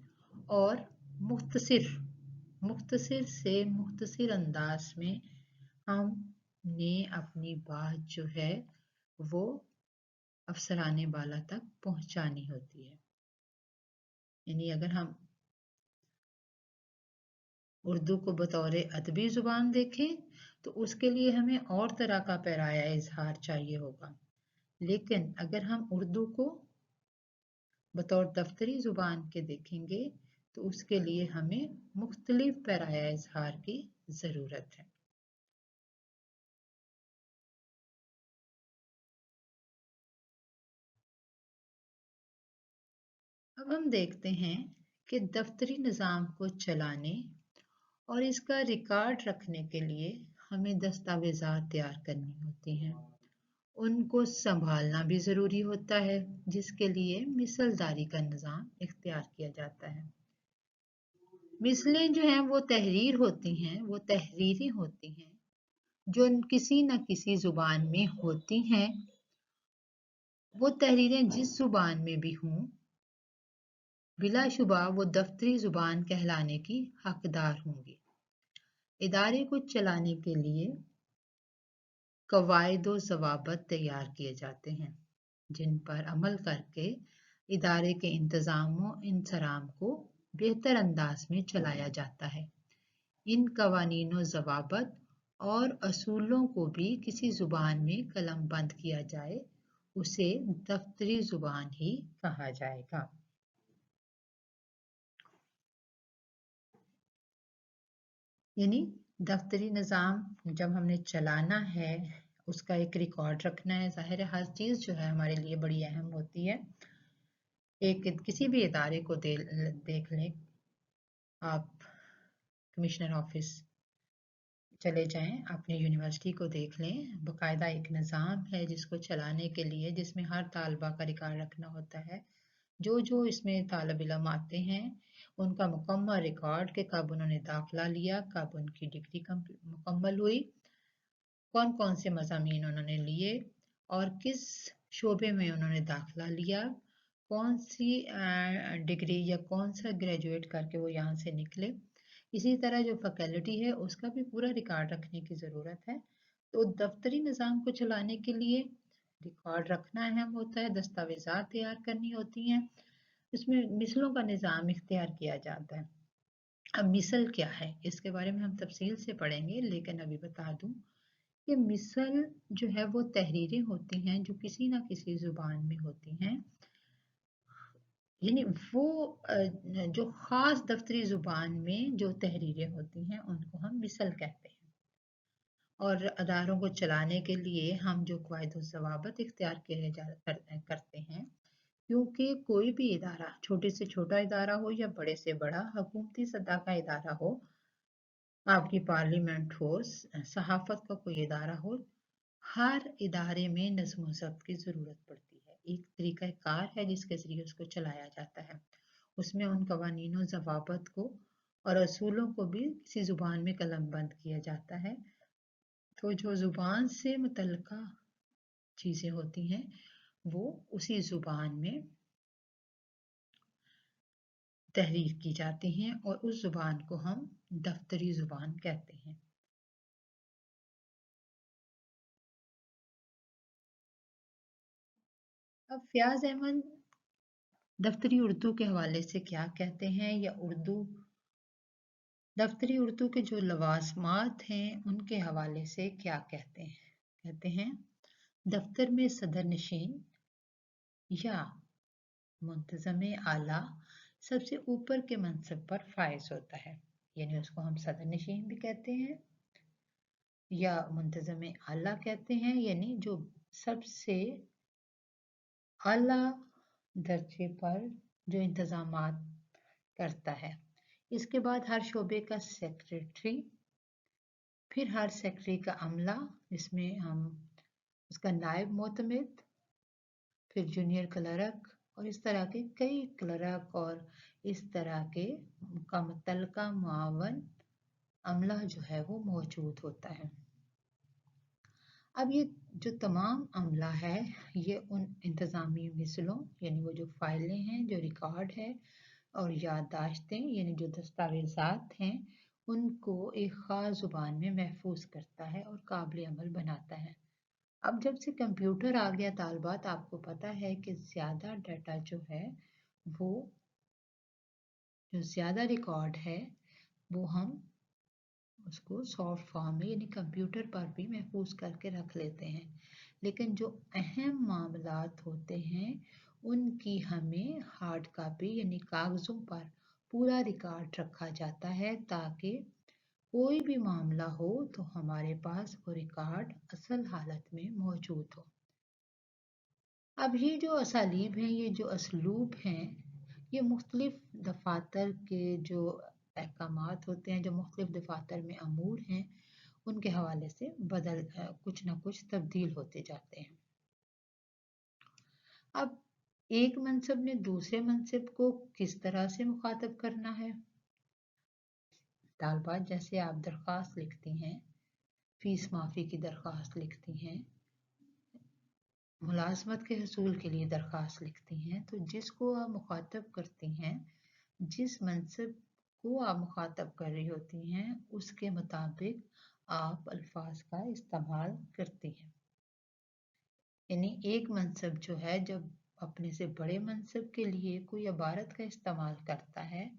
और मुख्तसर से मुख्तसर अंदाज में हमने अपनी बात जो है वो अफसराने बाला तक पहुंचानी होती है। यानी अगर हम उर्दू को बतौर अदबी ज़ुबान देखें तो उसके लिए हमें और तरह का पैराया इजहार चाहिए होगा, लेकिन अगर हम उर्दू को बतौर दफ्तरी ज़ुबान के देखेंगे तो उसके लिए हमें मुख्तलिफ पैराया इजहार की ज़रूरत है। अब हम देखते हैं कि दफ्तरी निज़ाम को चलाने और इसका रिकॉर्ड रखने के लिए हमें दस्तावेज़ात तैयार करनी होती हैं। उनको संभालना भी ज़रूरी होता है, जिसके लिए मिसलदारी का निज़ाम इख्तियार किया जाता है। मिसलें जो हैं वो तहरीरें होती हैं जो किसी न किसी ज़ुबान में होती हैं। वो तहरीरें जिस ज़ुबान में भी हों, बिलाशुबा वो दफ्तरी ज़ुबान कहलाने की हकदार होंगी। इदारे को चलाने के लिए कवायद व ज़वाबित तैयार किए जाते हैं, जिन पर अमल करके इदारे के इंतज़ाम व इंसराम को बेहतर अंदाज में चलाया जाता है। इन कवानीन व ज़वाबित और असूलों को भी किसी ज़ुबान में कलमबंद किया जाए, उसे दफ्तरी ज़ुबान ही कहा जाएगा। यानी दफ्तरी निज़ाम जब हमने चलाना है, उसका एक रिकॉर्ड रखना है। ज़ाहिर है हर चीज़ जो है हमारे लिए बड़ी अहम होती है। किसी भी इदारे को देख लें आप, कमिश्नर ऑफिस चले जाएं, अपनी यूनिवर्सिटी को देख लें, बाकायदा एक निज़ाम है जिसको चलाने के लिए, जिसमें हर तालबा का रिकॉर्ड रखना होता है। जो इसमें तालिब इल्म आते हैं उनका मुकम्मल रिकॉर्ड कि कब उन्होंने दाखिला लिया, कब उनकी डिग्री मुकम्मल हुई, कौन कौन से मज़ामीन उन्होंने लिए और किस शोबे में उन्होंने दाखिला लिया, कौन सी डिग्री या कौन सा ग्रेजुएट करके वो यहाँ से निकले। इसी तरह जो फैकल्टी है उसका भी पूरा रिकॉर्ड रखने की ज़रूरत है। तो दफ्तरी निज़ाम को चलाने के लिए रिकॉर्ड रखना अहम होता है, दस्तावेज़ात तैयार करनी होती हैं, उसमें मिसलों का निज़ाम इख्तियार किया जाता है। अब मिसल क्या है इसके बारे में हम तफसील से पढ़ेंगे, लेकिन अभी बता दूं कि मिसल जो है वो तहरीरें होती हैं जो किसी ना किसी ज़ुबान में होती हैं। यानी वो जो ख़ास दफ्तरी ज़ुबान में जो तहरीरें होती हैं उनको हम मिसल कहते हैं। और अदारों को चलाने के लिए हम जो क़वाइद व ज़वाबित इख्तियार करते हैं, क्योंकि कोई भी इदारा, छोटे से छोटा इदारा हो या बड़े से बड़ा हुकूमती सतह का इदारा हो, आपकी पार्लियामेंट हो, सहाफ़त का कोई इदारा हो, हर इदारे में नज़्म व ज़ब्त की ज़रूरत पड़ती है। एक तरीक़ाकार है जिसके ज़रिए उसको चलाया जाता है। उसमें उन क़वानीन व ज़वाबित को और असूलों को भी किसी ज़ुबान में कलमबंद किया जाता है। तो जो ज़ुबान से मुतल्लिक़ा चीज़ें होती हैं, वो उसी ज़ुबान में तहरीर की जाती हैं और उस ज़ुबान को हम दफ्तरी ज़ुबान कहते हैं। अब फ़याज़ अहमद दफ्तरी उर्दू के हवाले से क्या कहते हैं, या दफ्तरी उर्दू के जो लवाज़मात हैं उनके हवाले से क्या कहते हैं। कहते हैं, दफ्तर में सदरनशीन या मुंतज़म आला सबसे ऊपर के मनसब पर फाइज होता है, यानी उसको हम सदरनशीन भी कहते हैं या मुंतज़म आला कहते हैं, यानी जो सबसे आला दर्जे पर जो इंतज़ामात करता है। इसके बाद हर शोबे का सेक्रेटरी, फिर हर सेक्रेटरी का अमला, जिसमें हम उसका नायब मोतमिद, फिर जूनियर क्लर्क, और इस तरह के कई क्लर्क और इस तरह के का मुतल्लिका मुआवन अमला जो है वो मौजूद होता है। अब ये जो तमाम अमला है, ये उन इंतज़ामी मिसलों, यानी वो जो फाइलें हैं, जो रिकॉर्ड है, और याददाश्तें, यानी जो दस्तावेज़ात हैं, उनको एक ख़ास ज़ुबान में महफूज करता है और काबिल अमल बनाता है। अब जब से कंप्यूटर आ गया तालबात, आपको पता है कि ज़्यादा डाटा जो है, वो जो ज़्यादा रिकॉर्ड है, वो हम उसको सॉफ्ट फॉर्म में यानी कंप्यूटर पर भी महफूज करके रख लेते हैं। लेकिन जो अहम मामलात होते हैं, उनकी हमें हार्ड कॉपी यानी कागज़ों पर पूरा रिकॉर्ड रखा जाता है, ताकि कोई भी मामला हो तो हमारे पास वो रिकॉर्ड असल हालत में मौजूद हो। अब ये जो असालीब हैं, ये जो असलूब हैं, ये मुख्तलिफ दफातर के जो अहकामात होते हैं, जो मुख्तलिफ दफातर में अमूर हैं, उनके हवाले से कुछ ना कुछ तब्दील होते जाते हैं। अब एक मनसब ने दूसरे मनसब को किस तरह से मुखातब करना है। तालबात, जैसे आप दरख्वास्त लिखती हैं, फीस माफ़ी की दरख्वास्त लिखती हैं, मुलाजमत के हसूल के लिए दरख्वास्त लिखती हैं, तो जिसको आप मुखातब करती हैं, जिस मनसब को आप मुखातब कर रही होती हैं, उसके मुताबिक आप अल्फाज का इस्तेमाल करती हैं। यानी एक मनसब जो है, जब अपने से बड़े मनसब के लिए कोई इबारत का इस्तेमाल करता है,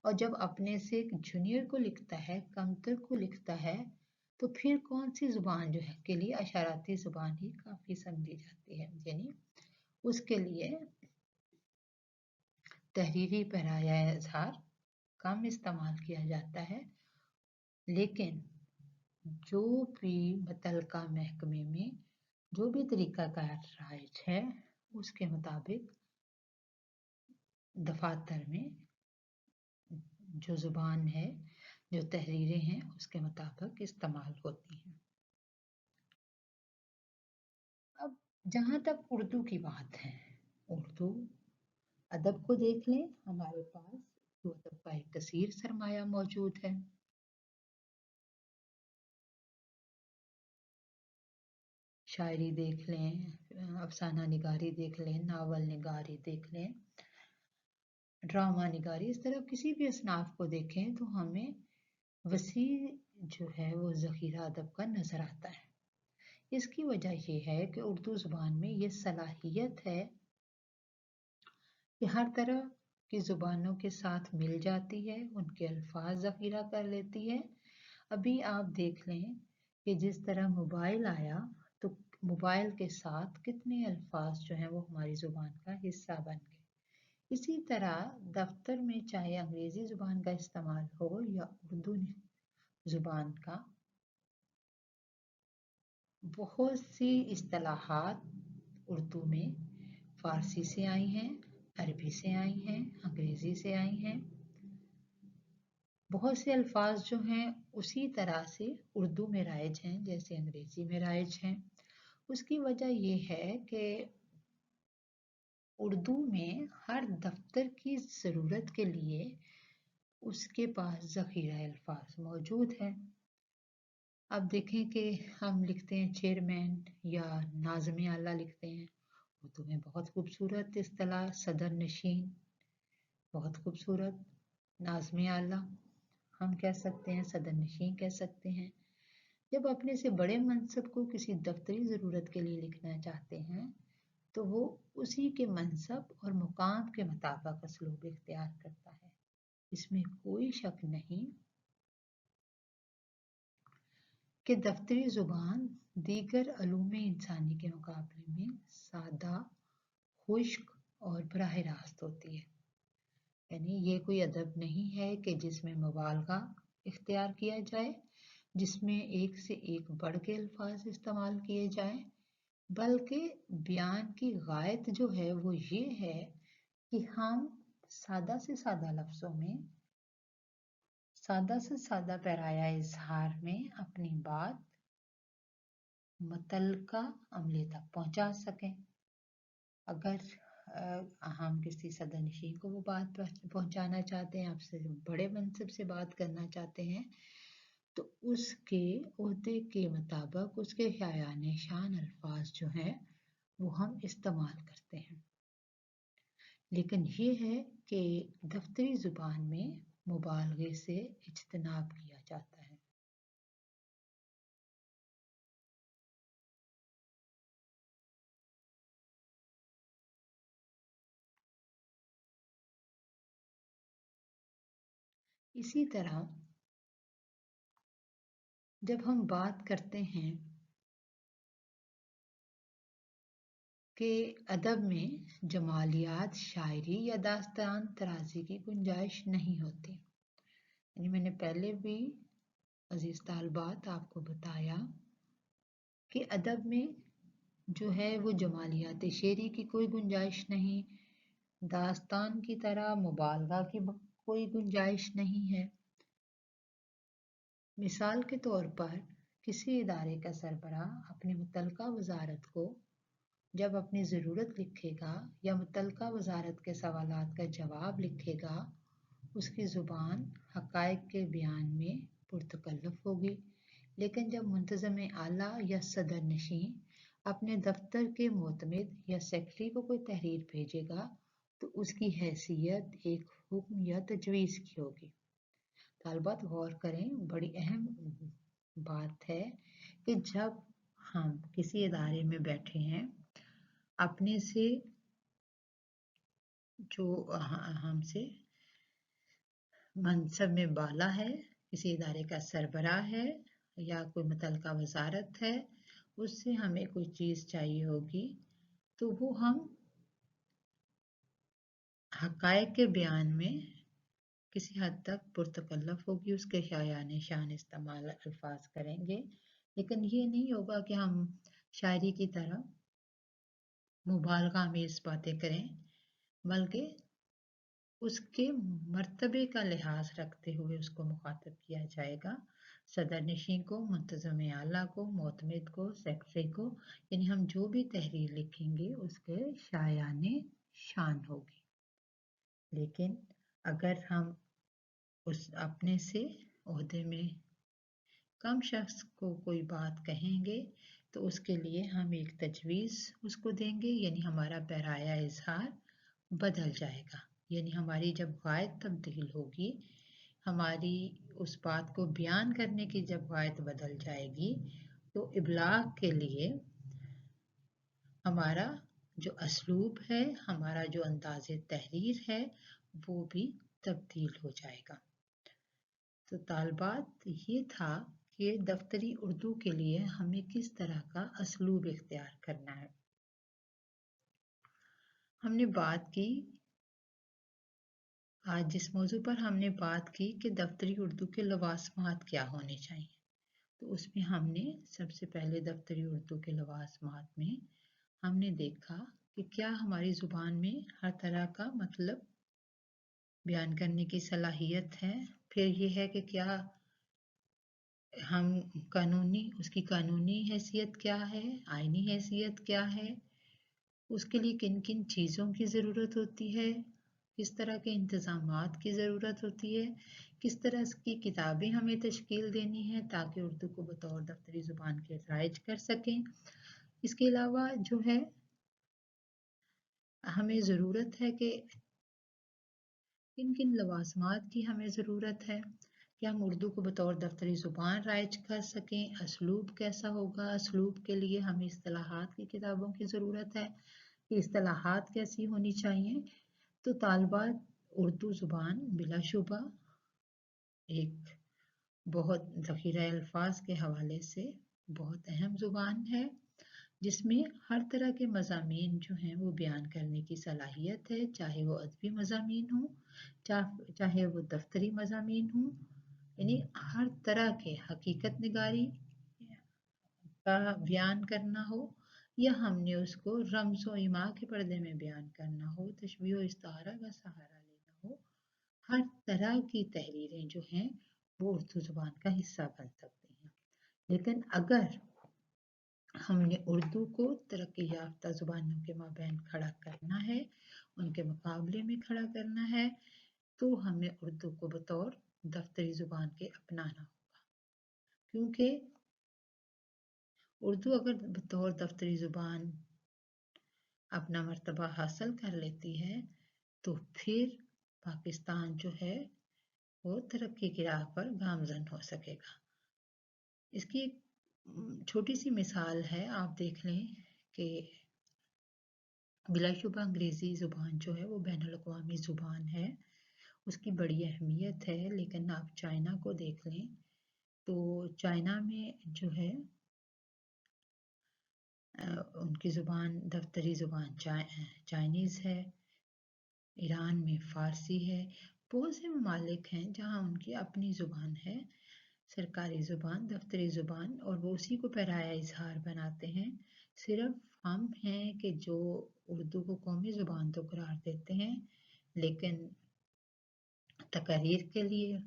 और जब अपने से एक जूनियर को लिखता है, कमतर को लिखता है, तो फिर कौन सी ज़ुबान जो है के लिए अशाराती ज़ुबान ही काफ़ी समझी जाती है। यानी उसके लिए तहरीरी पैराया इज़हार कम इस्तेमाल किया जाता है, लेकिन जो भी मुतल्लिका महकमे में जो भी तरीक़ाकार राइज है, उसके मुताबिक दफातर में जो ज़ुबान है, जो तहरीरें हैं, उसके मुताबिक इस्तेमाल होती हैं। अब जहाँ तक उर्दू की बात है, उर्दू अदब को देख लें, हमारे पास उर्दू अदब का एक कसीर सरमाया मौजूद है। शायरी देख लें, अफसाना निगारी देख लें, नावल निगारी देख लें, ड्रामा निगारी, इस तरह किसी भी असनाफ को देखें तो हमें वसी जो है वो ज़ख़ीरा अदब का नज़र आता है। इसकी वजह ये है कि उर्दू ज़ुबान में ये सलाहियत है कि हर तरह की ज़ुबानों के साथ मिल जाती है, उनके अल्फाज ज़ख़ीरा कर लेती है। अभी आप देख लें कि जिस तरह मोबाइल आया, तो मोबाइल के साथ कितने अल्फाज जो हैं वो हमारी ज़ुबान का हिस्सा बन गए। इसी तरह दफ्तर में चाहे अंग्रेजी जुबान का इस्तेमाल हो या उर्दू जुबान का, बहुत सी इस्तिलाहात उर्दू में फारसी से आई हैं, अरबी से आई हैं, अंग्रेजी से आई हैं। बहुत से अल्फाज जो हैं उसी तरह से उर्दू में राइज हैं जैसे अंग्रेजी में राइज हैं। उसकी वजह ये है कि उर्दू में हर दफ्तर की ज़रूरत के लिए उसके पास ज़ख़ीरा अल्फाज मौजूद है। अब देखें कि हम लिखते हैं चेयरमैन या नाज़िम आला लिखते हैं, उर्दू में बहुत खूबसूरत इस्तिलाह सदर नशीन, बहुत खूबसूरत। नाज़िम आला हम कह सकते हैं, सदर नशीन कह सकते हैं। जब अपने से बड़े मनसब को किसी दफ्तरी ज़रूरत के लिए लिखना चाहते हैं तो वो उसी के मनसब और मुकाम के मुताबिक असलूब इख्तियार करता है। इसमें कोई शक नहीं कि दफ्तरी ज़ुबान दीगर अलूम इंसानी के मुकाबले में सादा, खुश्क और बराह रास्त होती है। यानी ये कोई अदब नहीं है कि जिसमें मुबालगा इख्तियार किया जाए, जिसमें एक से एक बढ़ के अल्फाज इस्तेमाल किए जाएं, बल्कि बयान की गायत जो है वो ये है कि हम सादा से सादा लफ्ज़ों में, सादा से सादा पैराया इजहार में अपनी बात मुतल्लका अमले तक पहुंचा सकें। अगर हम किसी सदनशीन को वो बात पहुंचाना चाहते हैं, आपसे बड़े मनसब से बात करना चाहते हैं, तो उसके ओहदे के मुताबिक उसके शायान शान अल्फाज जो हैं वो हम इस्तेमाल करते हैं। लेकिन ये है कि दफ्तरी ज़ुबान में मुबालगे से इज्तनाब किया जाता है। इसी तरह जब हम बात करते हैं कि अदब में जमालियात, शायरी या दास्तान तराजी की गुंजाइश नहीं होती, यानी मैंने पहले भी अजीज तालबात आपको बताया कि अदब में जो है वो जमालियात शेरी की कोई गुंजाइश नहीं, दास्तान की तरह मुबालगा की कोई गुंजाइश नहीं है। मिसाल के तौर पर किसी इदारे का सरबराह अपनी मुतल्लिका वजारत को जब अपनी ज़रूरत लिखेगा या मुतल्लिका वजारत के सवालात का जवाब लिखेगा, उसकी ज़ुबान हक़ाइक़ के बयान में पुरतकल्लुफ़ होगी। लेकिन जब मुंतज़िम आला या सदर नशीन अपने दफ्तर के मोतमिद या सेक्रेटरी को कोई तहरीर भेजेगा तो उसकी हैसियत एक हुक्म या तजवीज़ की होगी। तालबात गौर करें, बड़ी अहम बात है कि जब हम किसी इदारे में बैठे हैं, अपने से जो हमसे मनसब में बाला है, किसी इदारे का सरबराह है या कोई मुतल्लिका वजारत है, उससे हमें कोई चीज़ चाहिए होगी तो वो हम हक़ाइक़ के बयान में किसी हद तक पुरतकल्लुफ़ होगी, उसके शायान शान इस्तेमाल अल्फाज करेंगे। लेकिन ये नहीं होगा कि हम शायरी की तरह मुबालगा आमेज़ बातें करें, बल्कि उसके मर्तबे का लिहाज रखते हुए उसको मुखातब किया जाएगा। सदर नशीन को, मुंतज़िम आला को, मोतमिद को, सेक्रेटरी को, यानी हम जो भी तहरीर लिखेंगे उसके शायान शान होगी। लेकिन अगर हम उस अपने से ओहदे में कम शख्स को कोई बात कहेंगे तो उसके लिए हम एक तजवीज़ उसको देंगे, यानी हमारा पैराया इजहार बदल जाएगा। यानी हमारी जब गायत तब्दील होगी, हमारी उस बात को बयान करने की जब गायत बदल जाएगी तो इबलाग के लिए हमारा जो असलूब है, हमारा जो अंदाज़े तहरीर है, वो भी तब्दील हो जाएगा। तो तालबात ये था कि दफ्तरी उर्दू के लिए हमें किस तरह का असलूब इख्तियार करना है। हमने बात की आज जिस मौजू पर हमने बात की कि दफ्तरी उर्दू के लवाजमात क्या होने चाहिए, तो उसमें हमने सबसे पहले दफ्तरी उर्दू के लवाजमात में हमने देखा कि क्या हमारी ज़ुबान में हर तरह का मतलब बयान करने की सलाहियत है। फिर ये है कि क्या हम उसकी कानूनी हैसियत क्या है, आईनी हैसियत क्या है, उसके लिए किन किन चीज़ों की ज़रूरत होती है, किस तरह के इंतज़ामात की ज़रूरत होती है, किस तरह की किताबें हमें तश्कील देनी है ताकि उर्दू को बतौर दफ्तरी ज़ुबान के राइज कर सकें। इसके अलावा जो है हमें ज़रूरत है कि किन किन लवाजमात की हमें ज़रूरत है कि हम उर्दू को बतौर दफ्तरी ज़ुबान राइज कर सकें। असलूब कैसा होगा, असलूब के लिए हमें इस्तिलाहात की किताबों की ज़रूरत है कि इस्तिलाहात कैसी होनी चाहिए। तो तालबात उर्दू ज़ुबान बिलाशुबा एक बहुत ज़ख़ीरा अल्फाज के हवाले से बहुत अहम ज़ुबान है, जिसमें हर तरह के मज़ामीन जो हैं वो बयान करने की सलाहियत है, चाहे वो अदबी मज़ामीन हों, चाहे वो दफ्तरी मज़ामीन हों, यानी हर तरह के हकीकत निगारी का बयान करना हो या हमने उसको रमज़ व इमा के पर्दे में बयान करना हो, तशबीह व इस्तारा का सहारा लेना हो, हर तरह की तहरीरें जो हैं वो उर्दू ज़ुबान का हिस्सा बन सकती हैं। लेकिन अगर हमने उर्दू को तरक्की याफ्ता ज़ुबानों के माबैन खड़ा करना है, उनके मुकाबले में खड़ा करना है, तो हमें उर्दू को बतौर दफ्तरी ज़ुबान के अपनाना होगा। क्योंकि उर्दू अगर बतौर दफ्तरी ज़ुबान अपना मर्तबा हासिल कर लेती है तो फिर पाकिस्तान जो है वो तरक्की की राह पर गामज़न हो सकेगा। इसकी एक छोटी सी मिसाल है, आप देख लें कि बिलाशुबा अंग्रेज़ी ज़ुबान जो है वो बैनुल अक़वामी ज़ुबान है, उसकी बड़ी अहमियत है। लेकिन आप चाइना को देख लें तो चाइना में जो है उनकी ज़ुबान दफ्तरी ज़ुबान चाइनीज़ है, ईरान में फ़ारसी है, बहुत से ममालिक हैं जहाँ उनकी अपनी ज़ुबान है, सरकारी ज़ुबान, दफ्तरी ज़ुबान, और वो उसी को पैराया इजहार बनाते हैं। सिर्फ हम हैं कि जो उर्दू को कौमी ज़ुबान तो करार देते हैं, लेकिन तकारीर के लिए,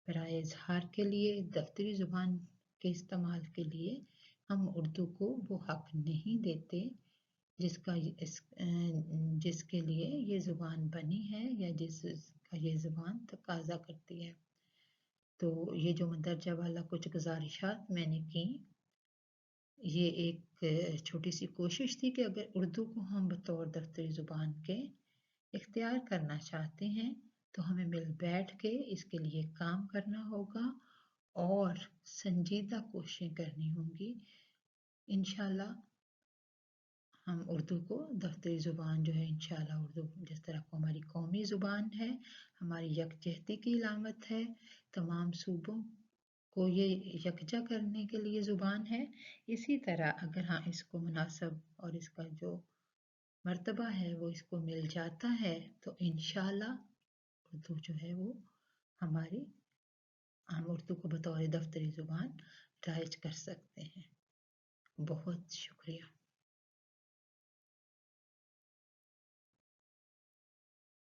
पैराया इजहार के लिए, दफ्तरी ज़ुबान के इस्तेमाल के लिए हम उर्दू को वो हक नहीं देते जिसके लिए ये ज़ुबान बनी है या जिसका ये ज़ुबान तकाजा करती है। तो ये जो मंदरजा वाला कुछ गुजारिशात मैंने की, ये एक छोटी सी कोशिश थी कि अगर उर्दू को हम बतौर दफ्तरी ज़ुबान के इख्तियार करना चाहते हैं तो हमें मिल बैठ के इसके लिए काम करना होगा और संजीदा कोशिशें करनी होंगी। इंशाल्लाह हम उर्दू को दफ्तरी ज़ुबान जो है इंशाल्लाह उर्दू जिस तरह को हमारी कौमी ज़ुबान है, हमारी यकजहती की अलामत है, तमाम सूबों को ये यकजा करने के लिए ज़ुबान है, इसी तरह अगर हाँ इसको मुनासिब और इसका जो मर्तबा है वो इसको मिल जाता है तो इंशाल्लाह उर्दू जो है वो हमारी हम उर्दू को बतौर दफ्तरी ज़ुबान राइज कर सकते हैं। बहुत शुक्रिया।